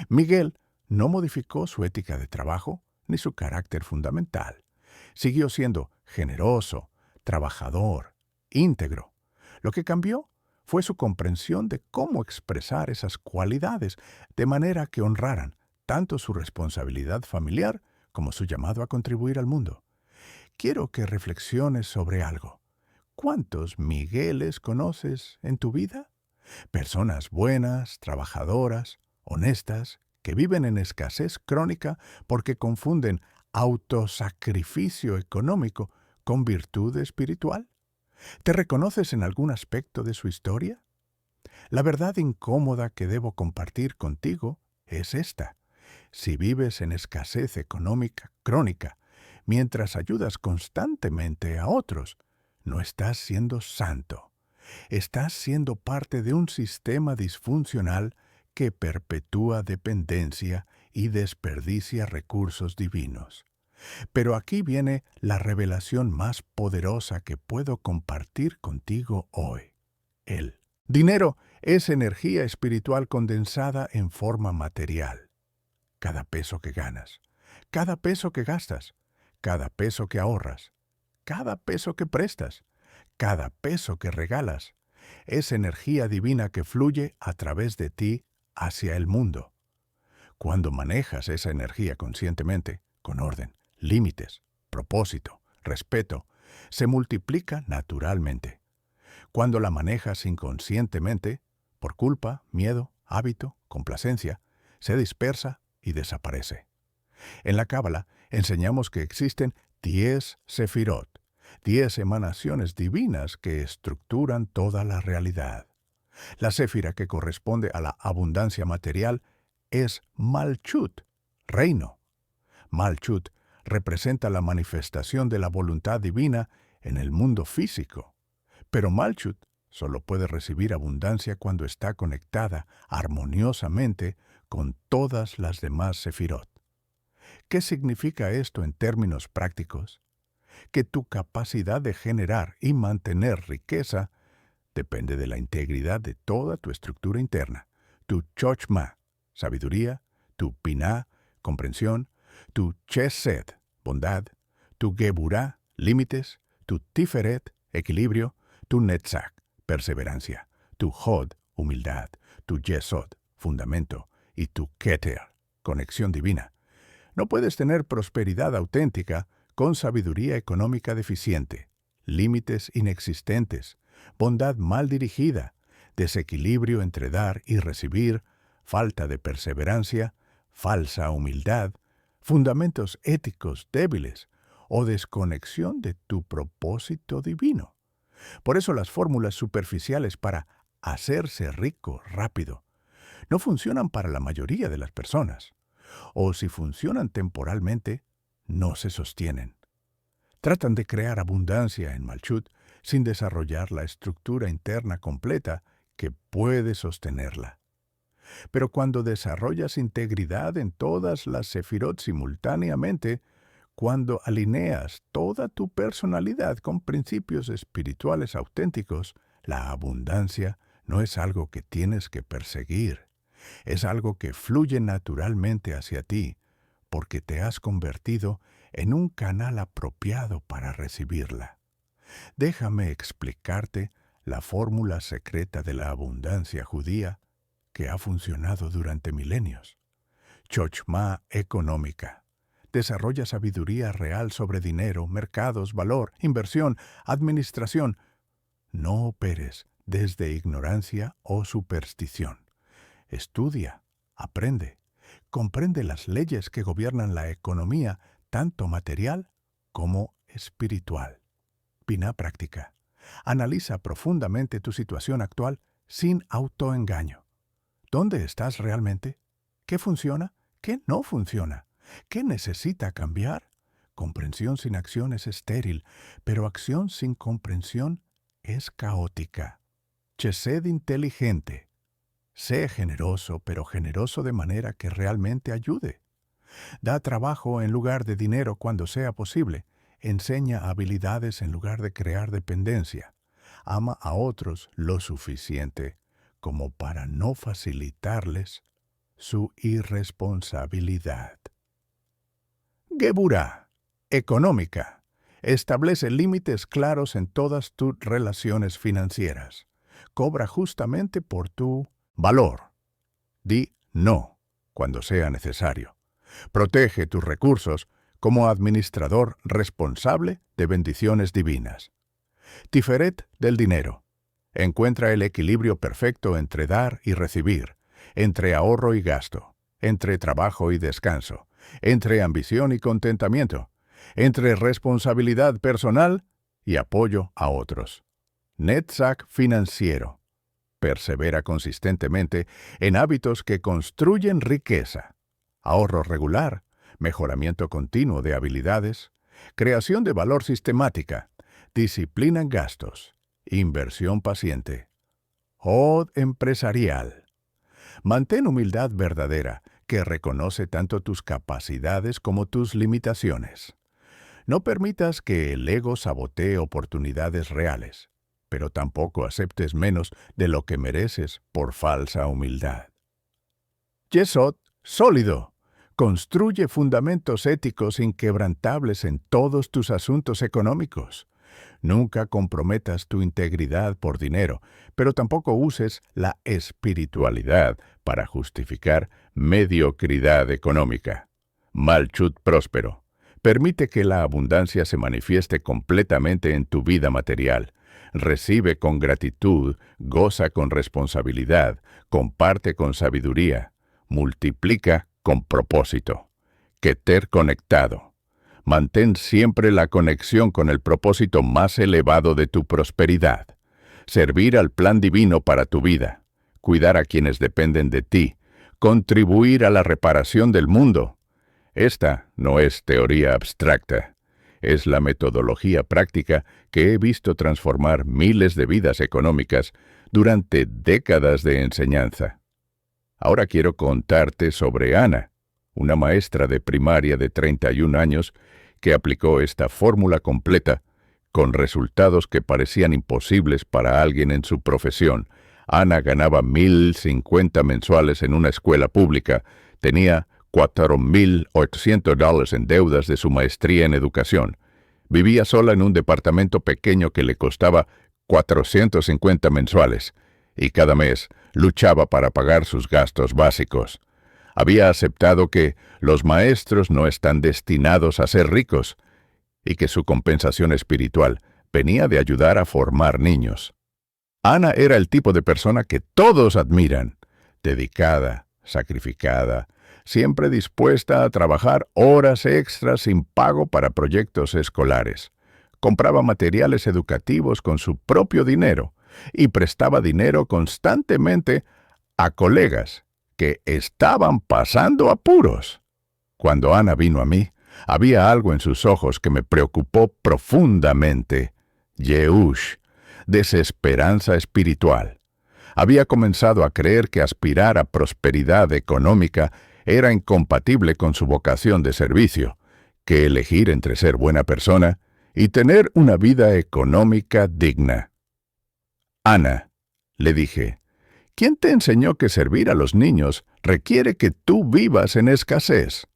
Miguel no modificó su ética de trabajo ni su carácter fundamental. Siguió siendo generoso, trabajador, íntegro. Lo que cambió fue su comprensión de cómo expresar esas cualidades de manera que honraran tanto su responsabilidad familiar como su llamado a contribuir al mundo. Quiero que reflexiones sobre algo. ¿Cuántos Migueles conoces en tu vida? Personas buenas, trabajadoras, honestas, que viven en escasez crónica porque confunden autosacrificio económico con virtud espiritual. ¿Te reconoces en algún aspecto de su historia? La verdad incómoda que debo compartir contigo es esta. Si vives en escasez económica crónica, mientras ayudas constantemente a otros, no estás siendo santo. Estás siendo parte de un sistema disfuncional que perpetúa dependencia y desperdicia recursos divinos. Pero aquí viene la revelación más poderosa que puedo compartir contigo hoy. El dinero es energía espiritual condensada en forma material. Cada peso que ganas, cada peso que gastas, cada peso que ahorras, cada peso que prestas, cada peso que regalas, es energía divina que fluye a través de ti hacia el mundo. Cuando manejas esa energía conscientemente, con orden, límites, propósito, respeto, se multiplica naturalmente. Cuando la manejas inconscientemente, por culpa, miedo, hábito, complacencia, se dispersa y desaparece. En la Cábala enseñamos que existen 10 sefirot, 10 emanaciones divinas que estructuran toda la realidad. La séfira que corresponde a la abundancia material es Malchut, reino. Malchut representa la manifestación de la voluntad divina en el mundo físico. Pero Malchut solo puede recibir abundancia cuando está conectada armoniosamente con todas las demás sefirot. ¿Qué significa esto en términos prácticos? que tu capacidad de generar y mantener riqueza depende de la integridad de toda tu estructura interna. Tu chochma, sabiduría; tu binah, comprensión; tu chesed, bondad; tu geburah, límites; tu tiferet, equilibrio; tu netzach, perseverancia; tu hod, humildad; tu yesod, fundamento; y tu keter, conexión divina. No puedes tener prosperidad auténtica con sabiduría económica deficiente, límites inexistentes, bondad mal dirigida, desequilibrio entre dar y recibir, falta de perseverancia, falsa humildad, fundamentos éticos débiles o desconexión de tu propósito divino. Por eso las fórmulas superficiales para hacerse rico rápido no funcionan para la mayoría de las personas, o si funcionan temporalmente, no se sostienen. Tratan de crear abundancia en Malchut sin desarrollar la estructura interna completa que puede sostenerla. Pero cuando desarrollas integridad en todas las sefirot simultáneamente, cuando alineas toda tu personalidad con principios espirituales auténticos, la abundancia no es algo que tienes que perseguir. Es algo que fluye naturalmente hacia ti, porque te has convertido en un canal apropiado para recibirla. Déjame explicarte la fórmula secreta de la abundancia judía que ha funcionado durante milenios. Chochma económica. Desarrolla sabiduría real sobre dinero, mercados, valor, inversión, administración. No operes desde ignorancia o superstición. Estudia, aprende, comprende las leyes que gobiernan la economía, tanto material como espiritual. Binah práctica. Analiza profundamente tu situación actual sin autoengaño. ¿Dónde estás realmente? ¿Qué funciona? ¿Qué no funciona? ¿Qué necesita cambiar? Comprensión sin acción es estéril, pero acción sin comprensión es caótica. Chesed inteligente. Sé generoso, pero generoso de manera que realmente ayude. Da trabajo en lugar de dinero cuando sea posible. Enseña habilidades en lugar de crear dependencia. Ama a otros lo suficiente como para no facilitarles su irresponsabilidad. Geburah, económica. Establece límites claros en todas tus relaciones financieras. Cobra justamente por tu valor. Di no cuando sea necesario. Protege tus recursos como administrador responsable de bendiciones divinas. Tiferet del dinero. Encuentra el equilibrio perfecto entre dar y recibir, entre ahorro y gasto, entre trabajo y descanso, entre ambición y contentamiento, entre responsabilidad personal y apoyo a otros. Netzach financiero. Persevera consistentemente en hábitos que construyen riqueza. Ahorro regular, mejoramiento continuo de habilidades, creación de valor sistemática, disciplina en gastos, inversión paciente. Hod empresarial. Mantén humildad verdadera, que reconoce tanto tus capacidades como tus limitaciones. No permitas que el ego sabotee oportunidades reales, pero tampoco aceptes menos de lo que mereces por falsa humildad. Yesod, sólido. Construye fundamentos éticos inquebrantables en todos tus asuntos económicos. Nunca comprometas tu integridad por dinero, pero tampoco uses la espiritualidad para justificar mediocridad económica. Malchut próspero. Permite que la abundancia se manifieste completamente en tu vida material. Recibe con gratitud, goza con responsabilidad, comparte con sabiduría, multiplica con propósito. Keter conectado. Mantén siempre la conexión con el propósito más elevado de tu prosperidad. Servir al plan divino para tu vida, cuidar a quienes dependen de ti, contribuir a la reparación del mundo. Esta no es teoría abstracta. Es la metodología práctica que he visto transformar miles de vidas económicas durante décadas de enseñanza. Ahora quiero contarte sobre Ana, una maestra de primaria de 31 años que aplicó esta fórmula completa, con resultados que parecían imposibles para alguien en su profesión. Ana ganaba $1,050 mensuales en una escuela pública, tenía $4,800 en deudas de su maestría en educación. Vivía sola en un departamento pequeño que le costaba $450 mensuales, y cada mes luchaba para pagar sus gastos básicos. Había aceptado que los maestros no están destinados a ser ricos, y que su compensación espiritual venía de ayudar a formar niños. Ana era el tipo de persona que todos admiran, dedicada, sacrificada, siempre dispuesta a trabajar horas extras sin pago para proyectos escolares. Compraba materiales educativos con su propio dinero y prestaba dinero constantemente a colegas que estaban pasando apuros. Cuando Ana vino a mí, había algo en sus ojos que me preocupó profundamente. Yeush, desesperanza espiritual. Había comenzado a creer que aspirar a prosperidad económica era incompatible con su vocación de servicio, que elegir entre ser buena persona y tener una vida económica digna. Ana, le dije, ¿quién te enseñó que servir a los niños requiere que tú vivas en escasez?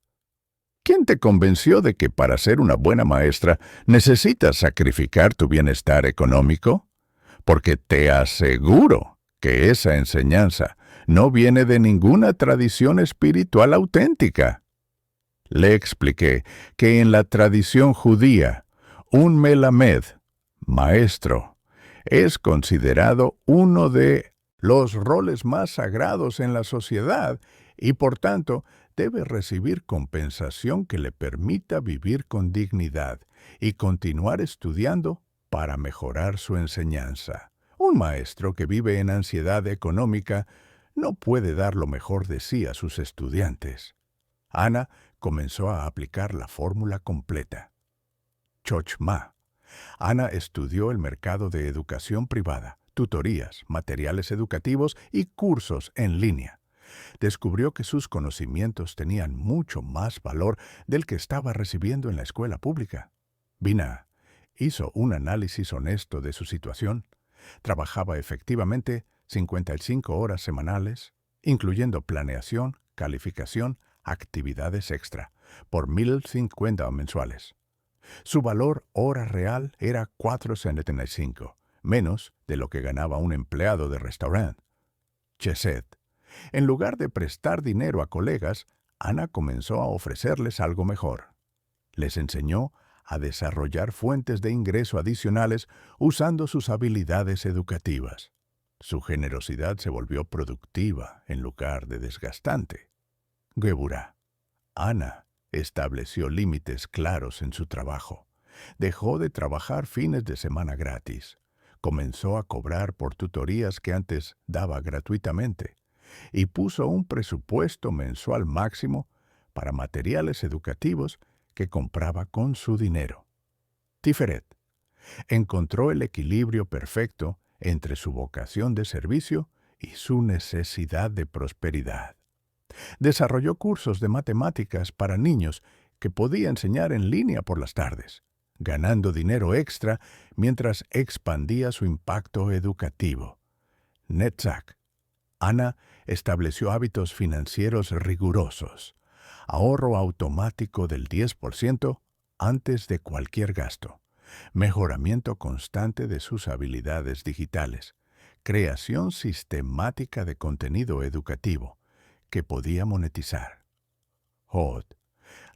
¿Quién te convenció de que para ser una buena maestra necesitas sacrificar tu bienestar económico? Porque te aseguro que esa enseñanza no viene de ninguna tradición espiritual auténtica. Le expliqué que en la tradición judía, un melamed, maestro, es considerado uno de los roles más sagrados en la sociedad y, por tanto, debe recibir compensación que le permita vivir con dignidad y continuar estudiando para mejorar su enseñanza. Un maestro que vive en ansiedad económica no puede dar lo mejor de sí a sus estudiantes. Ana comenzó a aplicar la fórmula completa. Chochmah. Ana estudió el mercado de educación privada, tutorías, materiales educativos y cursos en línea. Descubrió que sus conocimientos tenían mucho más valor del que estaba recibiendo en la escuela pública. Binah hizo un análisis honesto de su situación. Trabajaba efectivamente 55 horas semanales, incluyendo planeación, calificación, actividades extra, por $1,050 mensuales. Su valor hora real era $4.75, menos de lo que ganaba un empleado de restaurante. Chesed. En lugar de prestar dinero a colegas, Ana comenzó a ofrecerles algo mejor. Les enseñó a desarrollar fuentes de ingreso adicionales usando sus habilidades educativas. Su generosidad se volvió productiva en lugar de desgastante. Geburah. Ana estableció límites claros en su trabajo. Dejó de trabajar fines de semana gratis. Comenzó a cobrar por tutorías que antes daba gratuitamente y puso un presupuesto mensual máximo para materiales educativos que compraba con su dinero. Tiferet encontró el equilibrio perfecto entre su vocación de servicio y su necesidad de prosperidad. Desarrolló cursos de matemáticas para niños que podía enseñar en línea por las tardes, ganando dinero extra mientras expandía su impacto educativo. Netzach. Ana estableció hábitos financieros rigurosos, ahorro automático del 10% antes de cualquier gasto, mejoramiento constante de sus habilidades digitales, creación sistemática de contenido educativo que podía monetizar. Hod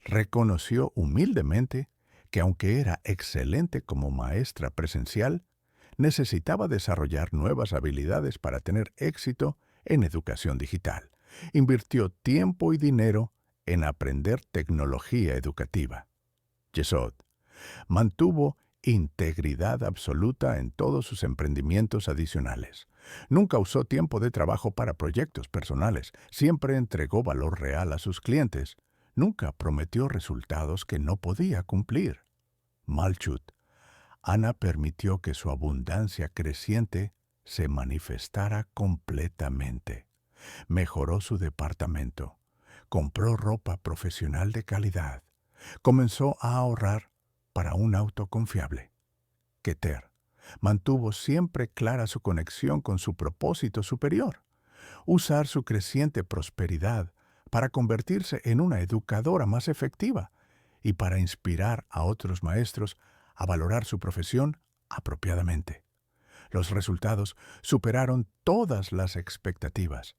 reconoció humildemente que aunque era excelente como maestra presencial, necesitaba desarrollar nuevas habilidades para tener éxito en educación digital. Invirtió tiempo y dinero en aprender tecnología educativa. Yesod mantuvo integridad absoluta en todos sus emprendimientos adicionales. Nunca usó tiempo de trabajo para proyectos personales, siempre entregó valor real a sus clientes. Nunca prometió resultados que no podía cumplir. Malchut. Ana permitió que su abundancia creciente se manifestara completamente. Mejoró su departamento. Compró ropa profesional de calidad. Comenzó a ahorrar para un auto confiable. Keter mantuvo siempre clara su conexión con su propósito superior: usar su creciente prosperidad para convertirse en una educadora más efectiva y para inspirar a otros maestros a valorar su profesión apropiadamente. Los resultados superaron todas las expectativas.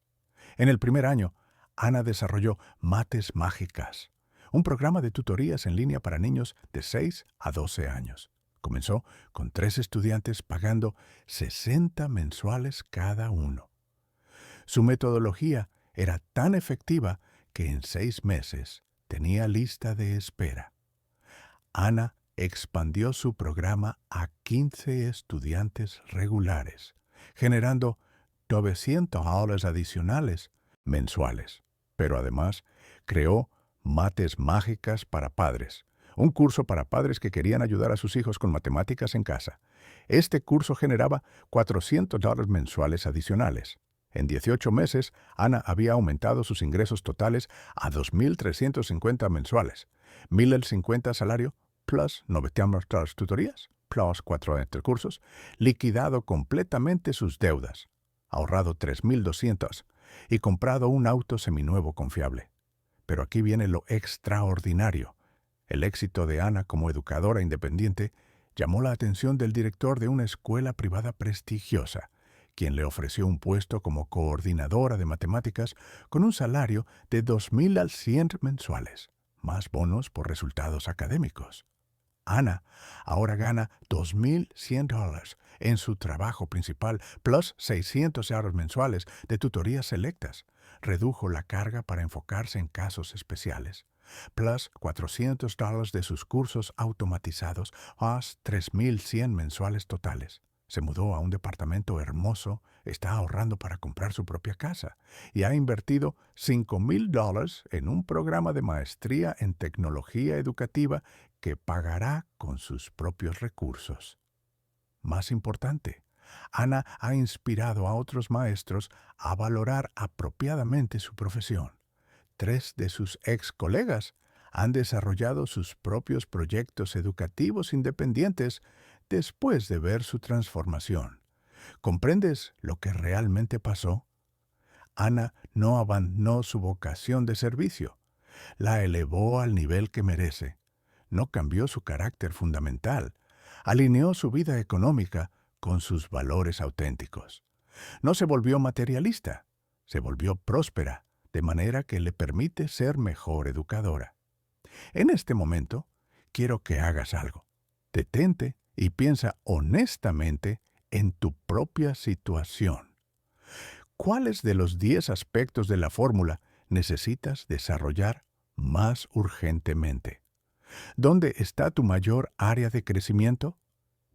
En el primer año, Ana desarrolló Mates Mágicas, un programa de tutorías en línea para niños de 6 a 12 años. Comenzó con 3 estudiantes pagando 60 mensuales cada uno. Su metodología era tan efectiva que en 6 meses tenía lista de espera. Ana expandió su programa a 15 estudiantes regulares, generando $900 adicionales mensuales. Pero además, creó Mates Mágicas para Padres, un curso para padres que querían ayudar a sus hijos con matemáticas en casa. Este curso generaba $400 mensuales adicionales. En 18 meses, Ana había aumentado sus ingresos totales a $2,350 mensuales, $1,050 salario, plus $900 tutorías, plus 4 cursos, liquidado completamente sus deudas, ahorrado $3,200 y comprado un auto seminuevo confiable. Pero aquí viene lo extraordinario. El éxito de Ana como educadora independiente llamó la atención del director de una escuela privada prestigiosa, quien le ofreció un puesto como coordinadora de matemáticas con un salario de $2,100 mensuales, más bonos por resultados académicos. Ana ahora gana $2,100 en su trabajo principal, plus $600 mensuales de tutorías selectas. Redujo la carga para enfocarse en casos especiales, plus $400 de sus cursos automatizados, más $3,100 mensuales totales. Se mudó a un departamento hermoso, está ahorrando para comprar su propia casa y ha invertido $5,000 en un programa de maestría en tecnología educativa que pagará con sus propios recursos. Más importante, Ana ha inspirado a otros maestros a valorar apropiadamente su profesión. 3 de sus ex colegas han desarrollado sus propios proyectos educativos independientes después de ver su transformación. ¿Comprendes lo que realmente pasó? Ana no abandonó su vocación de servicio, la elevó al nivel que merece. No cambió su carácter fundamental, alineó su vida económica con sus valores auténticos. No se volvió materialista, se volvió próspera, de manera que le permite ser mejor educadora. En este momento, quiero que hagas algo. Detente y piensa honestamente en tu propia situación. ¿Cuáles de los 10 aspectos de la fórmula necesitas desarrollar más urgentemente? ¿Dónde está tu mayor área de crecimiento?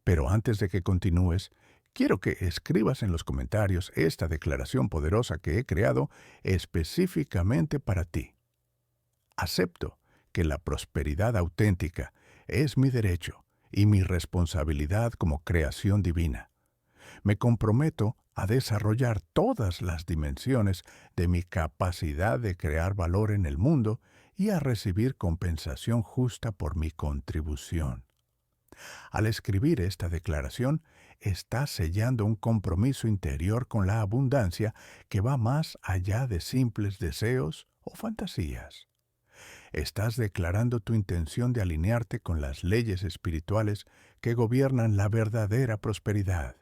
Pero antes de que continúes, quiero que escribas en los comentarios esta declaración poderosa que he creado específicamente para ti. Acepto que la prosperidad auténtica es mi derecho y mi responsabilidad como creación divina. Me comprometo a desarrollar todas las dimensiones de mi capacidad de crear valor en el mundo y a recibir compensación justa por mi contribución. Al escribir esta declaración, estás sellando un compromiso interior con la abundancia que va más allá de simples deseos o fantasías. Estás declarando tu intención de alinearte con las leyes espirituales que gobiernan la verdadera prosperidad.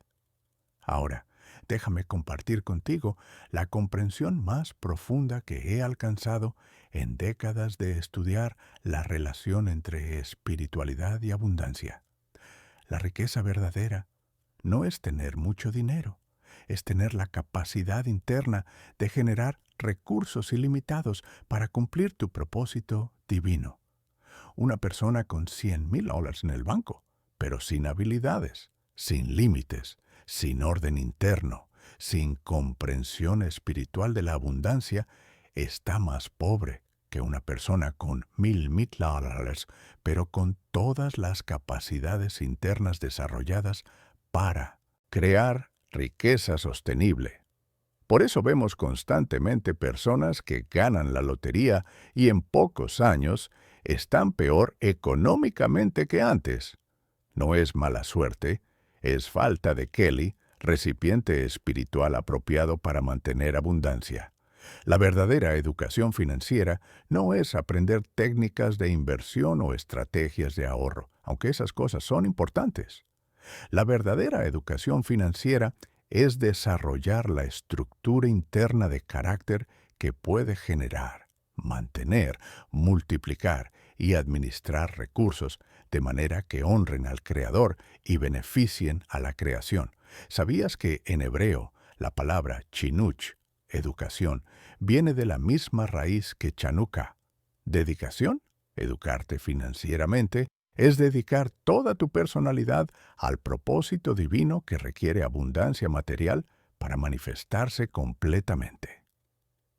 Ahora, déjame compartir contigo la comprensión más profunda que he alcanzado en décadas de estudiar la relación entre espiritualidad y abundancia. La riqueza verdadera no es tener mucho dinero, es tener la capacidad interna de generar recursos ilimitados para cumplir tu propósito divino. Una persona con $100,000 en el banco, pero sin habilidades, sin límites, sin orden interno, sin comprensión espiritual de la abundancia, está más pobre que una persona con $1,000,000, pero con todas las capacidades internas desarrolladas para crear riqueza sostenible. Por eso vemos constantemente personas que ganan la lotería y en pocos años están peor económicamente que antes. No es mala suerte, es falta de Kelly, recipiente espiritual apropiado para mantener abundancia. La verdadera educación financiera no es aprender técnicas de inversión o estrategias de ahorro, aunque esas cosas son importantes. La verdadera educación financiera es desarrollar la estructura interna de carácter que puede generar, mantener, multiplicar y administrar recursos de manera que honren al Creador y beneficien a la creación. ¿Sabías que en hebreo la palabra chinuch, educación, viene de la misma raíz que chanuka? Dedicación, educarte financieramente, es dedicar toda tu personalidad al propósito divino que requiere abundancia material para manifestarse completamente.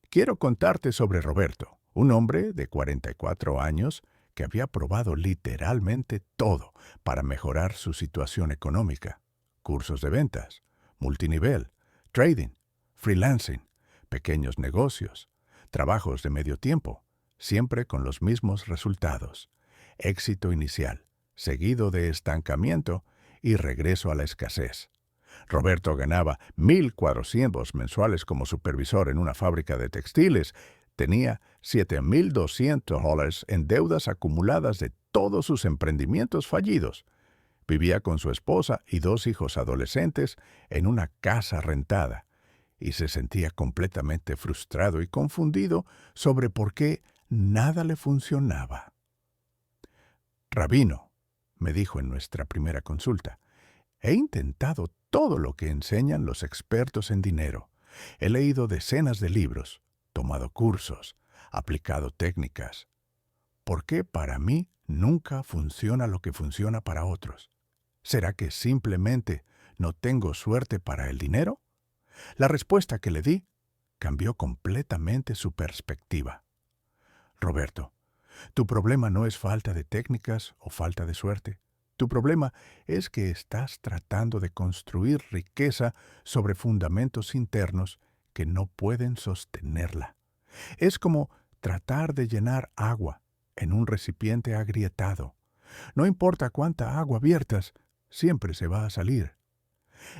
Quiero contarte sobre Roberto, un hombre de 44 años que había probado literalmente todo para mejorar su situación económica. Cursos de ventas, multinivel, trading, freelancing, pequeños negocios, trabajos de medio tiempo, siempre con los mismos resultados. Éxito inicial, seguido de estancamiento y regreso a la escasez. Roberto ganaba 1,400 mensuales como supervisor en una fábrica de textiles. Tenía $7,200 en deudas acumuladas de todos sus emprendimientos fallidos. Vivía con su esposa y 2 hijos adolescentes en una casa rentada y se sentía completamente frustrado y confundido sobre por qué nada le funcionaba. Rabino, me dijo en nuestra primera consulta, he intentado todo lo que enseñan los expertos en dinero. He leído decenas de libros, tomado cursos, aplicado técnicas. ¿Por qué para mí nunca funciona lo que funciona para otros? ¿Será que simplemente no tengo suerte para el dinero? La respuesta que le di cambió completamente su perspectiva. Roberto, tu problema no es falta de técnicas o falta de suerte. Tu problema es que estás tratando de construir riqueza sobre fundamentos internos que no pueden sostenerla. Es como tratar de llenar agua en un recipiente agrietado. No importa cuánta agua viertas, siempre se va a salir.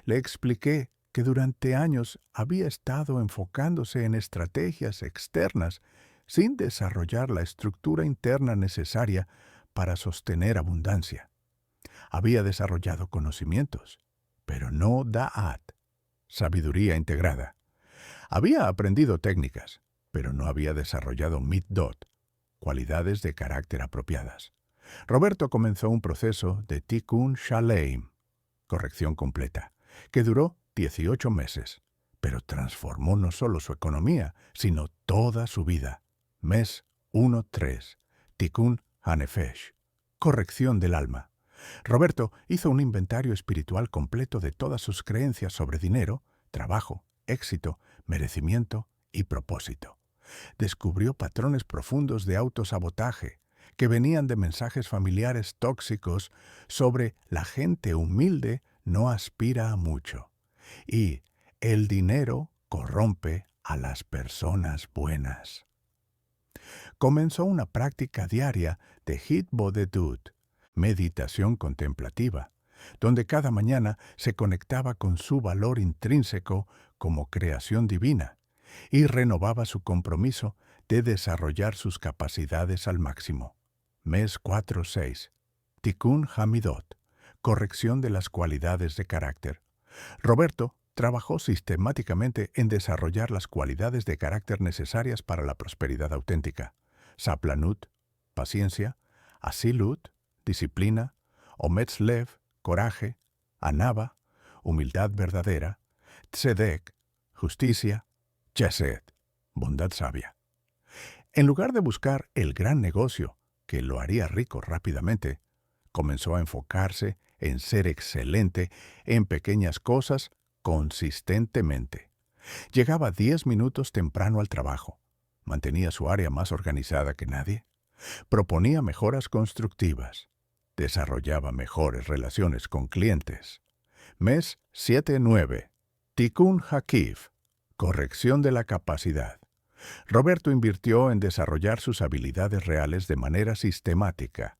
Le expliqué que durante años había estado enfocándose en estrategias externas sin desarrollar la estructura interna necesaria para sostener abundancia. Había desarrollado conocimientos, pero no da'at, sabiduría integrada. Había aprendido técnicas, pero no había desarrollado mitdot, cualidades de carácter apropiadas. Roberto comenzó un proceso de tikkun shaleim, corrección completa, que duró 18 meses, pero transformó no solo su economía, sino toda su vida. Mes 1.3, Tikkun Hanefesh, corrección del alma. Roberto hizo un inventario espiritual completo de todas sus creencias sobre dinero, trabajo, éxito, merecimiento y propósito. Descubrió patrones profundos de autosabotaje que venían de mensajes familiares tóxicos sobre la gente humilde no aspira a mucho y el dinero corrompe a las personas buenas. Comenzó una práctica diaria de Hitbodedut, meditación contemplativa, donde cada mañana se conectaba con su valor intrínseco como creación divina y renovaba su compromiso de desarrollar sus capacidades al máximo. Mes 4.6. Tikkun Hamidot, corrección de las cualidades de carácter. Roberto trabajó sistemáticamente en desarrollar las cualidades de carácter necesarias para la prosperidad auténtica. Saplanut, paciencia, Asilut, disciplina, Ometzlev, coraje, Anava, humildad verdadera, Tzedek, justicia, Chesed, bondad sabia. En lugar de buscar el gran negocio que lo haría rico rápidamente, comenzó a enfocarse en ser excelente en pequeñas cosas consistentemente. Llegaba 10 minutos temprano al trabajo, mantenía su área más organizada que nadie, proponía mejoras constructivas, desarrollaba mejores relaciones con clientes. Mes 7.9. Tikkun Hakif, corrección de la capacidad. Roberto invirtió en desarrollar sus habilidades reales de manera sistemática.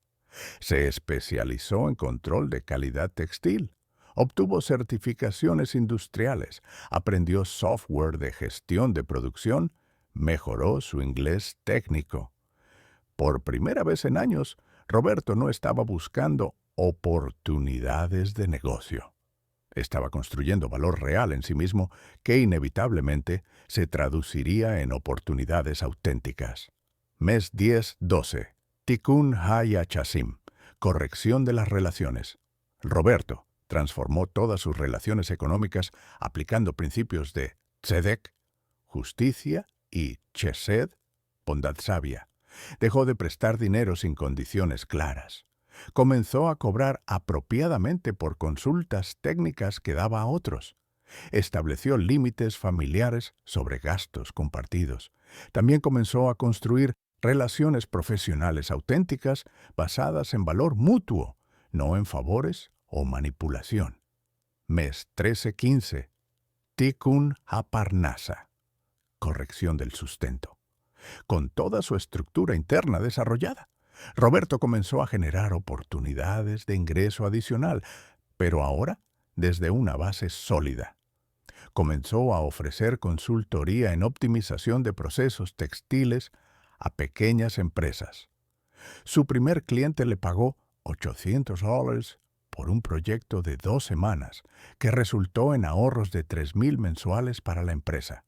Se especializó en control de calidad textil, obtuvo certificaciones industriales, aprendió software de gestión de producción, mejoró su inglés técnico. Por primera vez en años, Roberto no estaba buscando oportunidades de negocio. Estaba construyendo valor real en sí mismo que inevitablemente se traduciría en oportunidades auténticas. Mes 10-12. Tikkun HaYachasim. Corrección de las relaciones. Roberto transformó todas sus relaciones económicas aplicando principios de tzedek, justicia, y chesed, bondad sabia. Dejó de prestar dinero sin condiciones claras. Comenzó a cobrar apropiadamente por consultas técnicas que daba a otros. Estableció límites familiares sobre gastos compartidos. También comenzó a construir relaciones profesionales auténticas basadas en valor mutuo, no en favores o manipulación. Mes 13-15. Tikkun HaParnasa. Corrección del sustento. Con toda su estructura interna desarrollada, Roberto comenzó a generar oportunidades de ingreso adicional, pero ahora desde una base sólida. Comenzó a ofrecer consultoría en optimización de procesos textiles a pequeñas empresas. Su primer cliente le pagó $800 por un proyecto de 2 semanas, que resultó en ahorros de $3,000 mensuales para la empresa.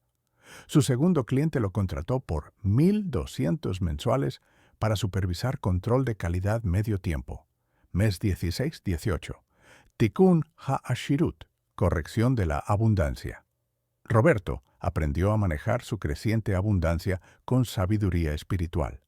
Su segundo cliente lo contrató por $1,200 mensuales para supervisar control de calidad medio tiempo. Mes 16-18. Tikkun HaAshirut. Corrección de la abundancia. Roberto aprendió a manejar su creciente abundancia con sabiduría espiritual.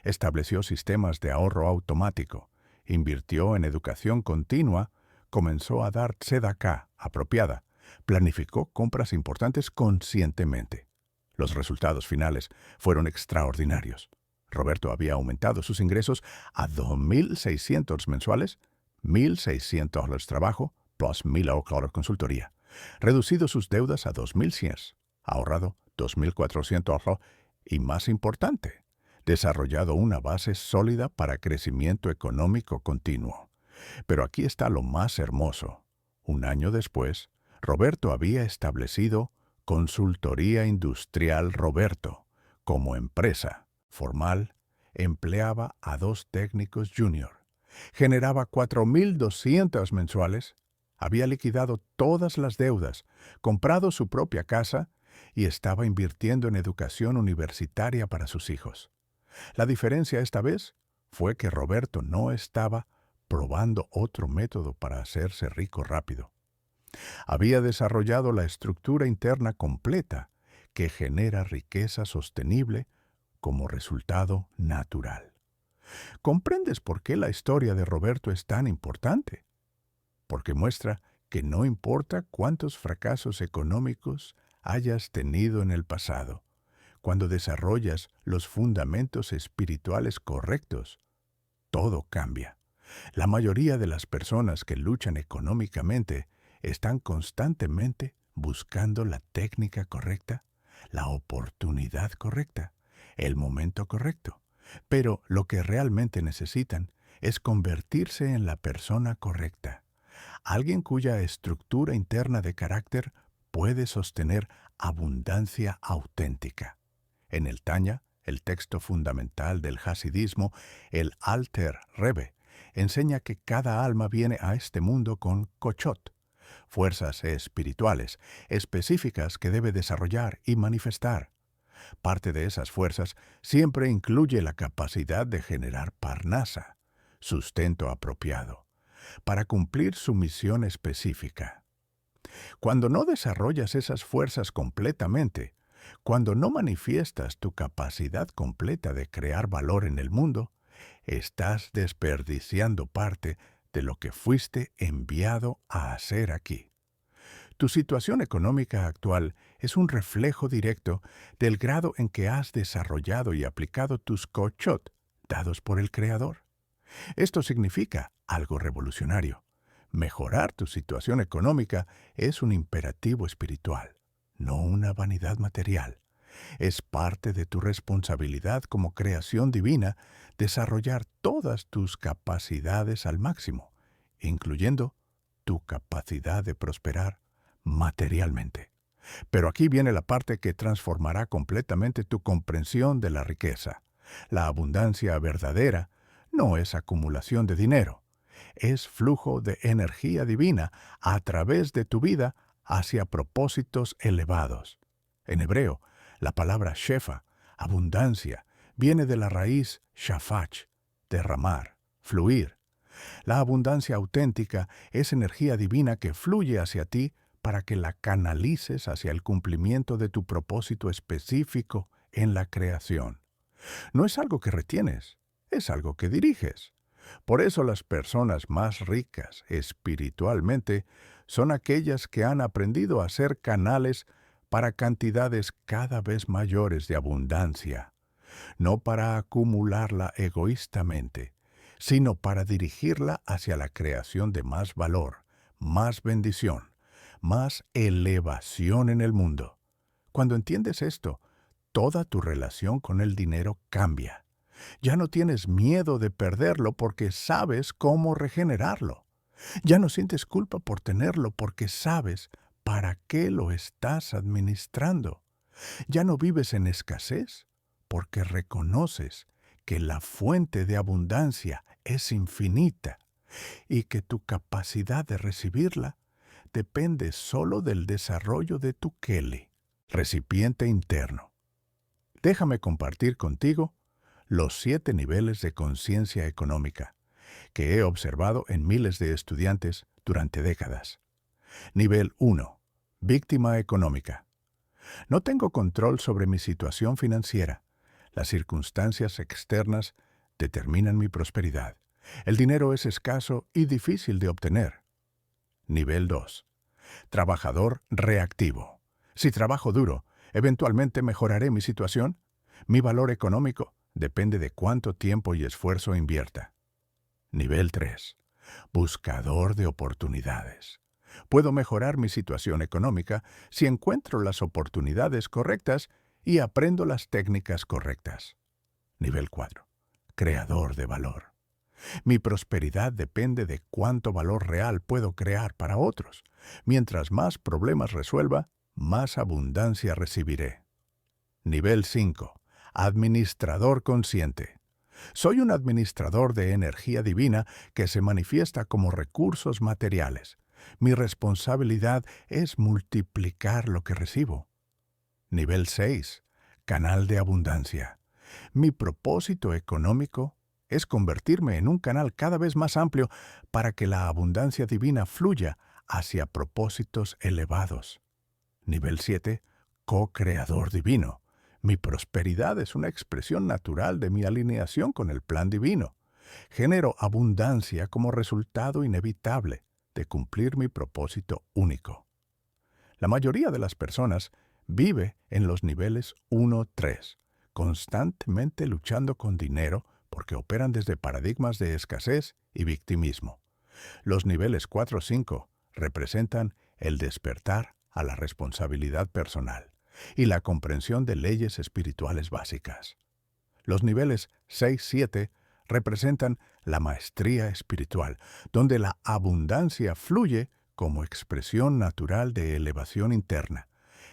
Estableció sistemas de ahorro automático, invirtió en educación continua, comenzó a dar tzedaká apropiada, planificó compras importantes conscientemente. Los resultados finales fueron extraordinarios. Roberto había aumentado sus ingresos a $2,600 mensuales, $1,600 trabajo, plus $1,000 consultoría. Reducido sus deudas a $2,100, ahorrado $2,400 y, más importante, desarrollado una base sólida para crecimiento económico continuo. Pero aquí está lo más hermoso. Un año después, Roberto había establecido Consultoría Industrial Roberto. Como empresa formal, empleaba a 2 técnicos junior. Generaba $4,200 mensuales. Había liquidado todas las deudas, comprado su propia casa y estaba invirtiendo en educación universitaria para sus hijos. La diferencia esta vez fue que Roberto no estaba probando otro método para hacerse rico rápido. Había desarrollado la estructura interna completa que genera riqueza sostenible como resultado natural. ¿Comprendes por qué la historia de Roberto es tan importante? Porque muestra que no importa cuántos fracasos económicos hayas tenido en el pasado, cuando desarrollas los fundamentos espirituales correctos, todo cambia. La mayoría de las personas que luchan económicamente están constantemente buscando la técnica correcta, la oportunidad correcta, el momento correcto. Pero lo que realmente necesitan es convertirse en la persona correcta. Alguien cuya estructura interna de carácter puede sostener abundancia auténtica. En el Tanya, el texto fundamental del hasidismo, el Alter Rebbe enseña que cada alma viene a este mundo con kochot, fuerzas espirituales específicas que debe desarrollar y manifestar. Parte de esas fuerzas siempre incluye la capacidad de generar parnasa, sustento apropiado, para cumplir su misión específica. Cuando no desarrollas esas fuerzas completamente, cuando no manifiestas tu capacidad completa de crear valor en el mundo, estás desperdiciando parte de lo que fuiste enviado a hacer aquí. Tu situación económica actual es un reflejo directo del grado en que has desarrollado y aplicado tus kochot dados por el Creador. Esto significa algo revolucionario. Mejorar tu situación económica es un imperativo espiritual, no una vanidad material. Es parte de tu responsabilidad como creación divina desarrollar todas tus capacidades al máximo, incluyendo tu capacidad de prosperar materialmente. Pero aquí viene la parte que transformará completamente tu comprensión de la riqueza. La abundancia verdadera no es acumulación de dinero, es flujo de energía divina a través de tu vida hacia propósitos elevados. En hebreo, la palabra shefa, abundancia, viene de la raíz shafach, derramar, fluir. La abundancia auténtica es energía divina que fluye hacia ti para que la canalices hacia el cumplimiento de tu propósito específico en la creación. No es algo que retienes, es algo que diriges. Por eso las personas más ricas espiritualmente son aquellas que han aprendido a ser canales para cantidades cada vez mayores de abundancia, no para acumularla egoístamente, sino para dirigirla hacia la creación de más valor, más bendición, más elevación en el mundo. Cuando entiendes esto, toda tu relación con el dinero cambia. Ya no tienes miedo de perderlo porque sabes cómo regenerarlo. Ya no sientes culpa por tenerlo porque sabes para qué lo estás administrando. Ya no vives en escasez porque reconoces que la fuente de abundancia es infinita y que tu capacidad de recibirla depende solo del desarrollo de tu keli, recipiente interno. Déjame compartir contigo los 7 niveles de conciencia económica que he observado en miles de estudiantes durante décadas. Nivel 1. Víctima económica. No tengo control sobre mi situación financiera. Las circunstancias externas determinan mi prosperidad. El dinero es escaso y difícil de obtener. Nivel 2. Trabajador reactivo. Si trabajo duro, ¿eventualmente mejoraré mi situación? Mi valor económico depende de cuánto tiempo y esfuerzo invierta. Nivel 3. Buscador de oportunidades. Puedo mejorar mi situación económica si encuentro las oportunidades correctas y aprendo las técnicas correctas. Nivel 4. Creador de valor. Mi prosperidad depende de cuánto valor real puedo crear para otros. Mientras más problemas resuelva, más abundancia recibiré. Nivel 5. Administrador consciente. Soy un administrador de energía divina que se manifiesta como recursos materiales. Mi responsabilidad es multiplicar lo que recibo. Nivel 6. Canal de abundancia. Mi propósito económico es convertirme en un canal cada vez más amplio para que la abundancia divina fluya hacia propósitos elevados. Nivel 7. Co-creador divino. Mi prosperidad es una expresión natural de mi alineación con el plan divino. Genero abundancia como resultado inevitable de cumplir mi propósito único. La mayoría de las personas vive en los niveles 1-3, constantemente luchando con dinero porque operan desde paradigmas de escasez y victimismo. Los niveles 4-5 representan el despertar a la responsabilidad personal y la comprensión de leyes espirituales básicas. Los niveles 6-7 representan la maestría espiritual, donde la abundancia fluye como expresión natural de elevación interna.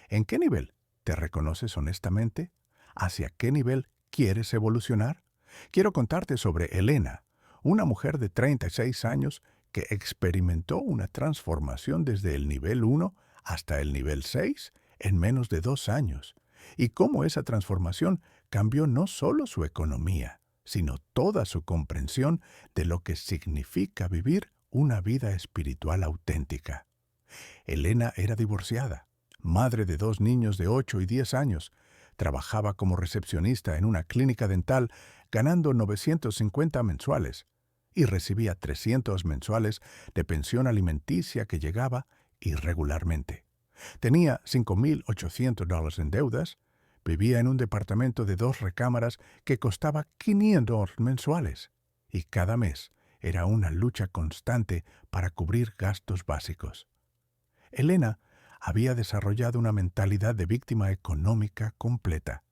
¿En qué nivel te reconoces honestamente? ¿Hacia qué nivel quieres evolucionar? Quiero contarte sobre Elena, una mujer de 36 años que experimentó una transformación desde el nivel 1 hasta el nivel 6 en menos de 2 años, y cómo esa transformación cambió no solo su economía, sino toda su comprensión de lo que significa vivir una vida espiritual auténtica. Elena era divorciada, madre de 2 niños de 8 y 10 años, trabajaba como recepcionista en una clínica dental ganando 950 mensuales y recibía 300 mensuales de pensión alimenticia que llegaba irregularmente. Tenía $5,800 en deudas, vivía en un departamento de 2 recámaras que costaba $500 mensuales, y cada mes era una lucha constante para cubrir gastos básicos. Elena había desarrollado una mentalidad de víctima económica completa.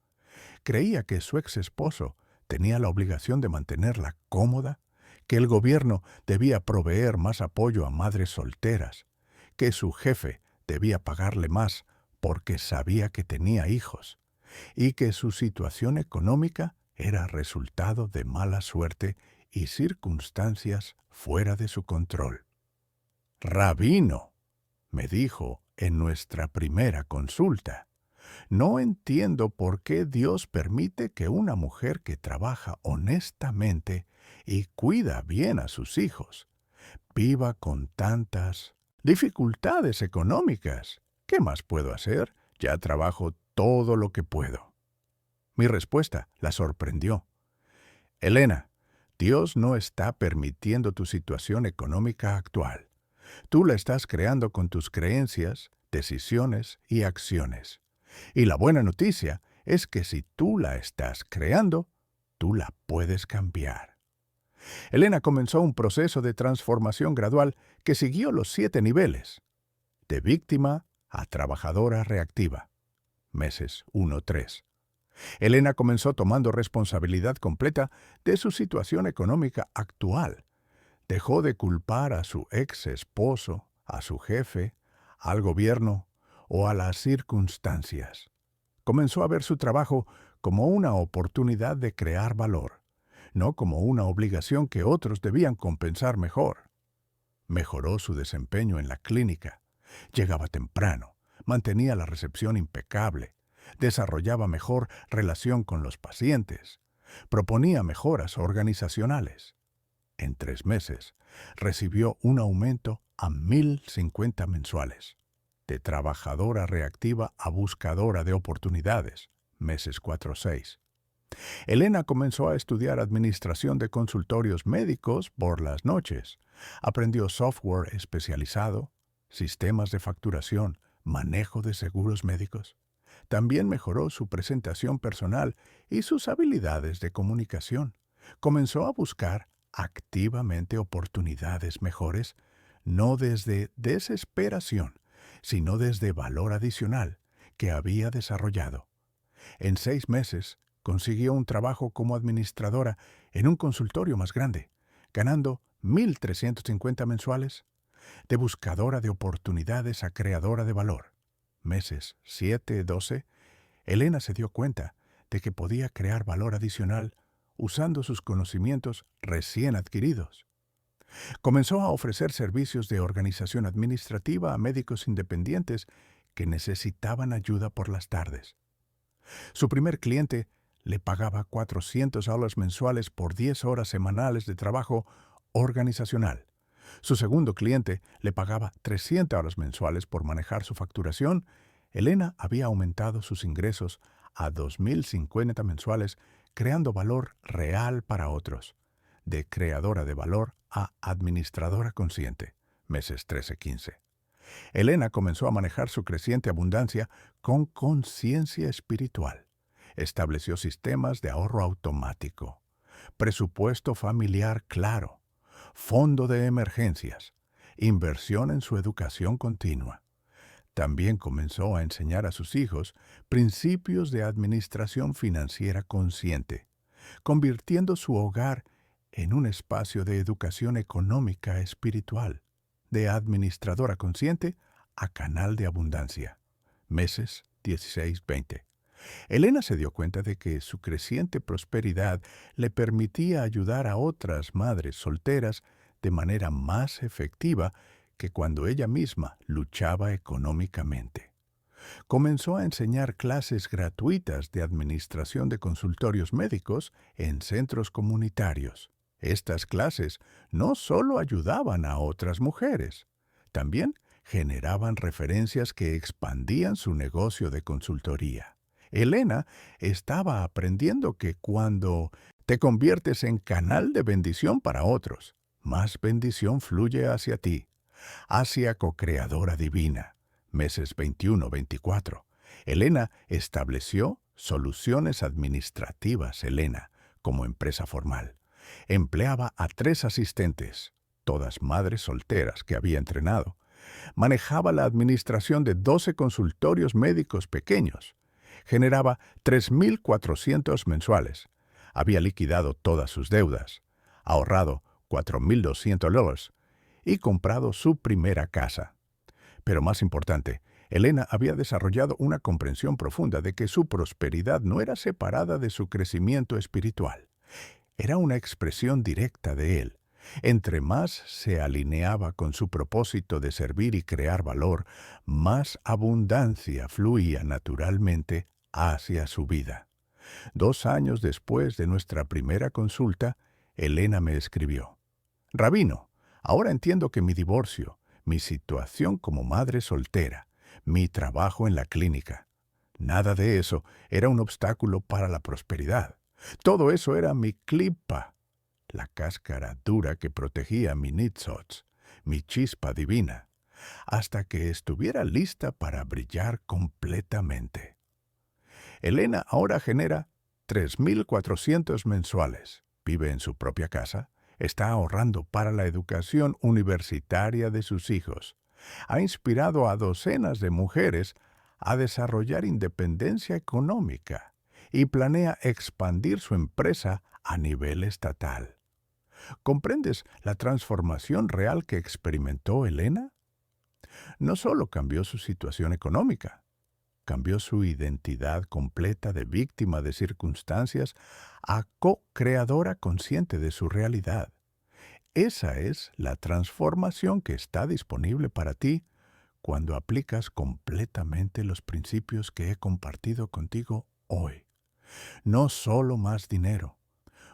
Creía que su ex esposo tenía la obligación de mantenerla cómoda, que el gobierno debía proveer más apoyo a madres solteras, que su jefe debía pagarle más porque sabía que tenía hijos, y que su situación económica era resultado de mala suerte y circunstancias fuera de su control. «Rabino», me dijo en nuestra primera consulta, «no entiendo por qué Dios permite que una mujer que trabaja honestamente y cuida bien a sus hijos viva con tantas dificultades económicas. ¿Qué más puedo hacer? Ya trabajo todo lo que puedo». Mi respuesta la sorprendió. «Elena, Dios no está permitiendo tu situación económica actual. Tú la estás creando con tus creencias, decisiones y acciones. Y la buena noticia es que si tú la estás creando, tú la puedes cambiar». Elena comenzó un proceso de transformación gradual que siguió los 7 niveles, de víctima a trabajadora reactiva. Meses 1-3. Elena comenzó tomando responsabilidad completa de su situación económica actual. Dejó de culpar a su ex esposo, a su jefe, al gobierno o a las circunstancias. Comenzó a ver su trabajo como una oportunidad de crear valor, no como una obligación que otros debían compensar mejor. Mejoró su desempeño en la clínica. Llegaba temprano, mantenía la recepción impecable, desarrollaba mejor relación con los pacientes, proponía mejoras organizacionales. En 3 meses, recibió un aumento a 1,050 mensuales. De trabajadora reactiva a buscadora de oportunidades, meses 4-6. Elena comenzó a estudiar administración de consultorios médicos por las noches. Aprendió software especializado, sistemas de facturación, manejo de seguros médicos. También mejoró su presentación personal y sus habilidades de comunicación. Comenzó a buscar activamente oportunidades mejores, no desde desesperación, sino desde valor adicional que había desarrollado. En 6 meses, consiguió un trabajo como administradora en un consultorio más grande, ganando 1,350 mensuales, de buscadora de oportunidades a creadora de valor. Meses 7-12, Elena se dio cuenta de que podía crear valor adicional usando sus conocimientos recién adquiridos. Comenzó a ofrecer servicios de organización administrativa a médicos independientes que necesitaban ayuda por las tardes. Su primer cliente le pagaba $400 mensuales por 10 horas semanales de trabajo organizacional. Su segundo cliente le pagaba $300 mensuales por manejar su facturación. Elena había aumentado sus ingresos a 2,050 mensuales, creando valor real para otros. De creadora de valor a administradora consciente, meses 13-15. Elena comenzó a manejar su creciente abundancia con conciencia espiritual. Estableció sistemas de ahorro automático, presupuesto familiar claro, fondo de emergencias, inversión en su educación continua. También comenzó a enseñar a sus hijos principios de administración financiera consciente, convirtiendo su hogar en un espacio de educación económica espiritual, de administradora consciente a canal de abundancia. Meses 16-20. Elena se dio cuenta de que su creciente prosperidad le permitía ayudar a otras madres solteras de manera más efectiva que cuando ella misma luchaba económicamente. Comenzó a enseñar clases gratuitas de administración de consultorios médicos en centros comunitarios. Estas clases no solo ayudaban a otras mujeres, también generaban referencias que expandían su negocio de consultoría. Elena estaba aprendiendo que cuando te conviertes en canal de bendición para otros, más bendición fluye hacia ti, hacia co-creadora divina. Meses 21-24. Elena estableció Soluciones Administrativas Elena como empresa formal. Empleaba a 3 asistentes, todas madres solteras que había entrenado. Manejaba la administración de 12 consultorios médicos pequeños. Generaba 3.400 mensuales. Había liquidado todas sus deudas, ahorrado $4.200 y comprado su primera casa. Pero más importante, Elena había desarrollado una comprensión profunda de que su prosperidad no era separada de su crecimiento espiritual. Era una expresión directa de él. Entre más se alineaba con su propósito de servir y crear valor, más abundancia fluía naturalmente hacia su vida. 2 años después de nuestra primera consulta, Elena me escribió: «Rabino, ahora entiendo que mi divorcio, mi situación como madre soltera, mi trabajo en la clínica, nada de eso era un obstáculo para la prosperidad. Todo eso era mi klipa, la cáscara dura que protegía mi nitzotz, mi chispa divina, hasta que estuviera lista para brillar completamente». Elena ahora genera 3.400 mensuales, vive en su propia casa, está ahorrando para la educación universitaria de sus hijos. Ha inspirado a docenas de mujeres a desarrollar independencia económica y planea expandir su empresa a nivel estatal. ¿Comprendes la transformación real que experimentó Elena? No solo cambió su situación económica, cambió su identidad completa de víctima de circunstancias a co-creadora consciente de su realidad. Esa es la transformación que está disponible para ti cuando aplicas completamente los principios que he compartido contigo hoy. No solo más dinero,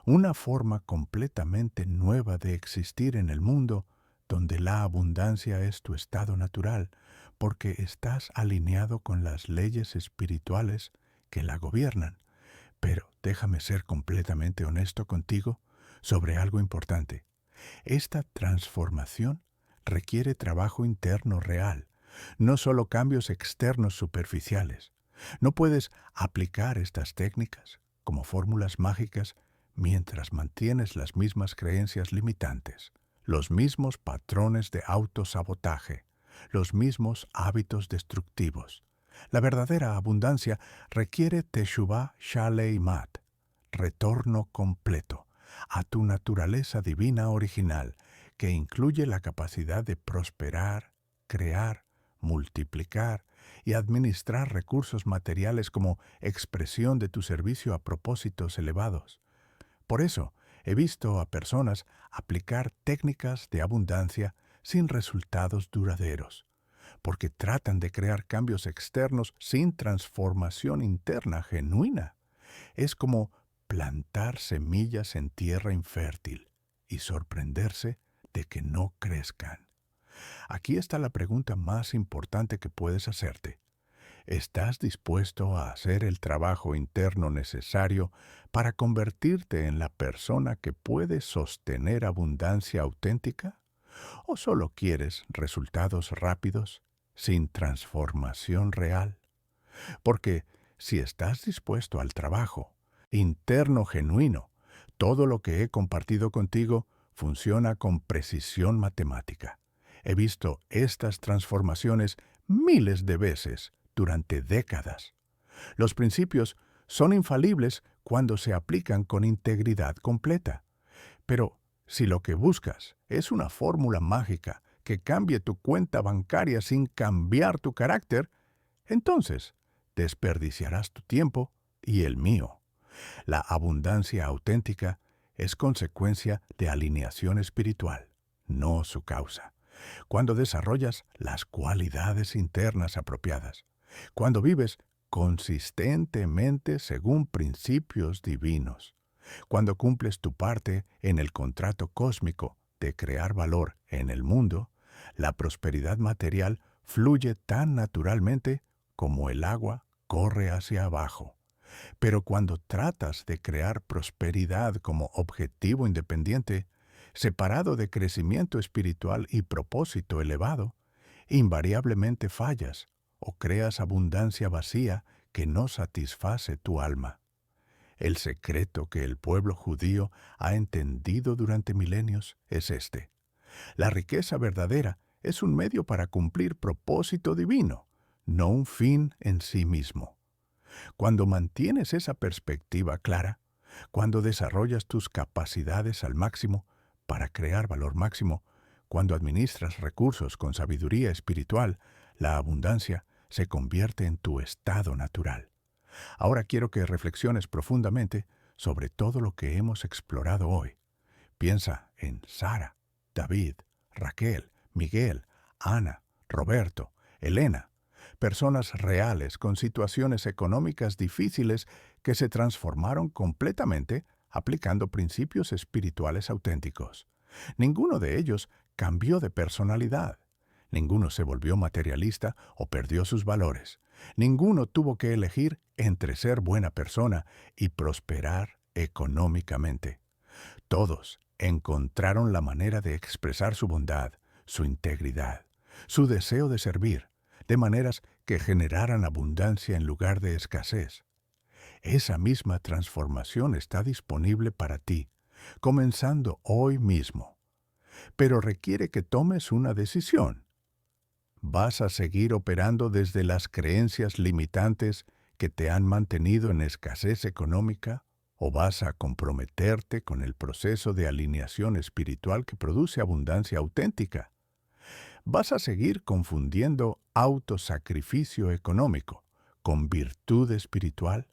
una forma completamente nueva de existir en el mundo donde la abundancia es tu estado natural, porque estás alineado con las leyes espirituales que la gobiernan. Pero déjame ser completamente honesto contigo sobre algo importante. Esta transformación requiere trabajo interno real, no solo cambios externos superficiales. No puedes aplicar estas técnicas como fórmulas mágicas mientras mantienes las mismas creencias limitantes, los mismos patrones de autosabotaje, los mismos hábitos destructivos. La verdadera abundancia requiere Teshuvah Shalei Mat, retorno completo a tu naturaleza divina original, que incluye la capacidad de prosperar, crear, multiplicar y administrar recursos materiales como expresión de tu servicio a propósitos elevados. Por eso, he visto a personas aplicar técnicas de abundancia sin resultados duraderos, porque tratan de crear cambios externos sin transformación interna genuina. Es como plantar semillas en tierra infértil y sorprenderse de que no crezcan. Aquí está la pregunta más importante que puedes hacerte. ¿Estás dispuesto a hacer el trabajo interno necesario para convertirte en la persona que puede sostener abundancia auténtica? ¿O solo quieres resultados rápidos, sin transformación real? Porque si estás dispuesto al trabajo interno genuino, todo lo que he compartido contigo funciona con precisión matemática. He visto estas transformaciones miles de veces durante décadas. Los principios son infalibles cuando se aplican con integridad completa. Pero si lo que buscas es una fórmula mágica que cambie tu cuenta bancaria sin cambiar tu carácter, entonces desperdiciarás tu tiempo y el mío. La abundancia auténtica es consecuencia de alineación espiritual, no su causa. Cuando desarrollas las cualidades internas apropiadas, cuando vives consistentemente según principios divinos, cuando cumples tu parte en el contrato cósmico de crear valor en el mundo, la prosperidad material fluye tan naturalmente como el agua corre hacia abajo. Pero cuando tratas de crear prosperidad como objetivo independiente, separado de crecimiento espiritual y propósito elevado, invariablemente fallas o creas abundancia vacía que no satisface tu alma. El secreto que el pueblo judío ha entendido durante milenios es este. La riqueza verdadera es un medio para cumplir propósito divino, no un fin en sí mismo. Cuando mantienes esa perspectiva clara, cuando desarrollas tus capacidades al máximo para crear valor máximo, cuando administras recursos con sabiduría espiritual, la abundancia se convierte en tu estado natural. Ahora quiero que reflexiones profundamente sobre todo lo que hemos explorado hoy. Piensa en Sara, David, Raquel, Miguel, Ana, Roberto, Elena, personas reales con situaciones económicas difíciles que se transformaron completamente aplicando principios espirituales auténticos. Ninguno de ellos cambió de personalidad. Ninguno se volvió materialista o perdió sus valores. Ninguno tuvo que elegir entre ser buena persona y prosperar económicamente. Todos encontraron la manera de expresar su bondad, su integridad, su deseo de servir, de maneras que generaran abundancia en lugar de escasez. Esa misma transformación está disponible para ti, comenzando hoy mismo. Pero requiere que tomes una decisión. ¿Vas a seguir operando desde las creencias limitantes que te han mantenido en escasez económica? ¿O vas a comprometerte con el proceso de alineación espiritual que produce abundancia auténtica? ¿Vas a seguir confundiendo autosacrificio económico con virtud espiritual?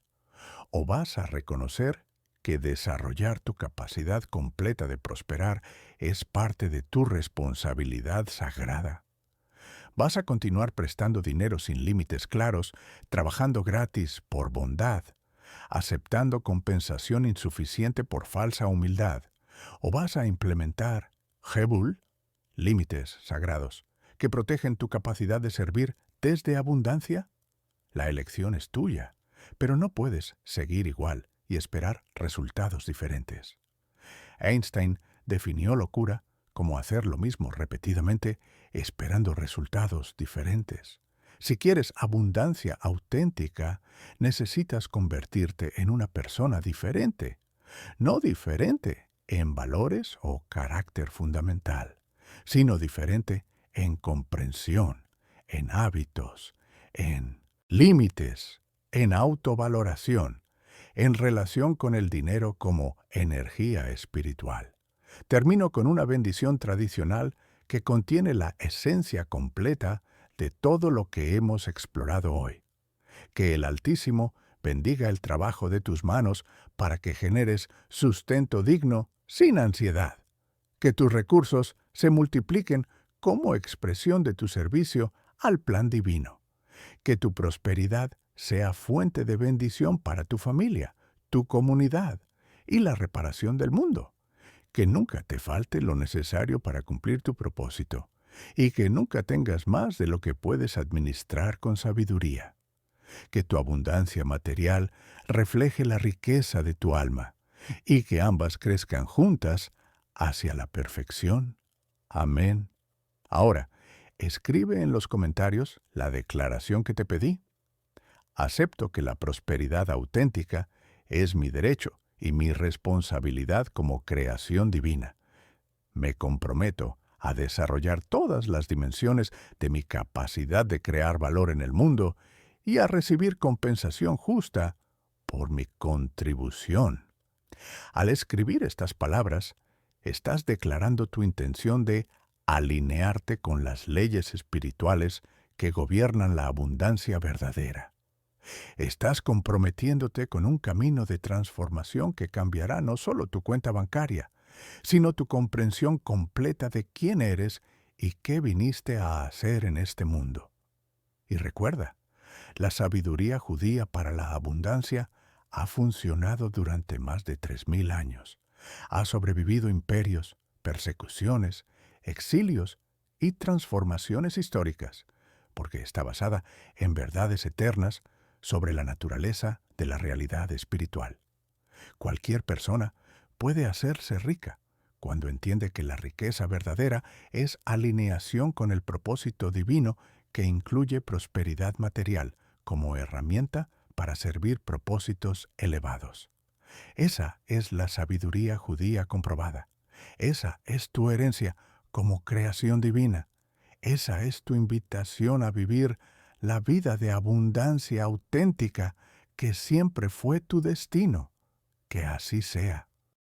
¿O vas a reconocer que desarrollar tu capacidad completa de prosperar es parte de tu responsabilidad sagrada? ¿Vas a continuar prestando dinero sin límites claros, trabajando gratis por bondad, aceptando compensación insuficiente por falsa humildad? ¿O vas a implementar Hebul, límites sagrados, que protegen tu capacidad de servir desde abundancia? La elección es tuya, pero no puedes seguir igual y esperar resultados diferentes. Einstein definió locura como hacer lo mismo repetidamente esperando resultados diferentes. Si quieres abundancia auténtica, necesitas convertirte en una persona diferente, no diferente en valores o carácter fundamental, sino diferente en comprensión, en hábitos, en límites, en autovaloración, en relación con el dinero como energía espiritual. Termino con una bendición tradicional que contiene la esencia completa de todo lo que hemos explorado hoy. Que el Altísimo bendiga el trabajo de tus manos para que generes sustento digno sin ansiedad. Que tus recursos se multipliquen como expresión de tu servicio al plan divino. Que tu prosperidad sea fuente de bendición para tu familia, tu comunidad y la reparación del mundo. Que nunca te falte lo necesario para cumplir tu propósito y que nunca tengas más de lo que puedes administrar con sabiduría. Que tu abundancia material refleje la riqueza de tu alma y que ambas crezcan juntas hacia la perfección. Amén. Ahora, escribe en los comentarios la declaración que te pedí. Acepto que la prosperidad auténtica es mi derecho y mi responsabilidad como creación divina. Me comprometo a desarrollar todas las dimensiones de mi capacidad de crear valor en el mundo y a recibir compensación justa por mi contribución. Al escribir estas palabras, estás declarando tu intención de alinearte con las leyes espirituales que gobiernan la abundancia verdadera. Estás comprometiéndote con un camino de transformación que cambiará no solo tu cuenta bancaria, sino tu comprensión completa de quién eres y qué viniste a hacer en este mundo. Y recuerda, la sabiduría judía para la abundancia ha funcionado durante más de 3000 años. Ha sobrevivido imperios, persecuciones, exilios y transformaciones históricas, porque está basada en verdades eternas sobre la naturaleza de la realidad espiritual. Cualquier persona puede hacerse rica cuando entiende que la riqueza verdadera es alineación con el propósito divino que incluye prosperidad material como herramienta para servir propósitos elevados. Esa es la sabiduría judía comprobada. Esa es tu herencia como creación divina. Esa es tu invitación a vivir la vida de abundancia auténtica que siempre fue tu destino. Que así sea.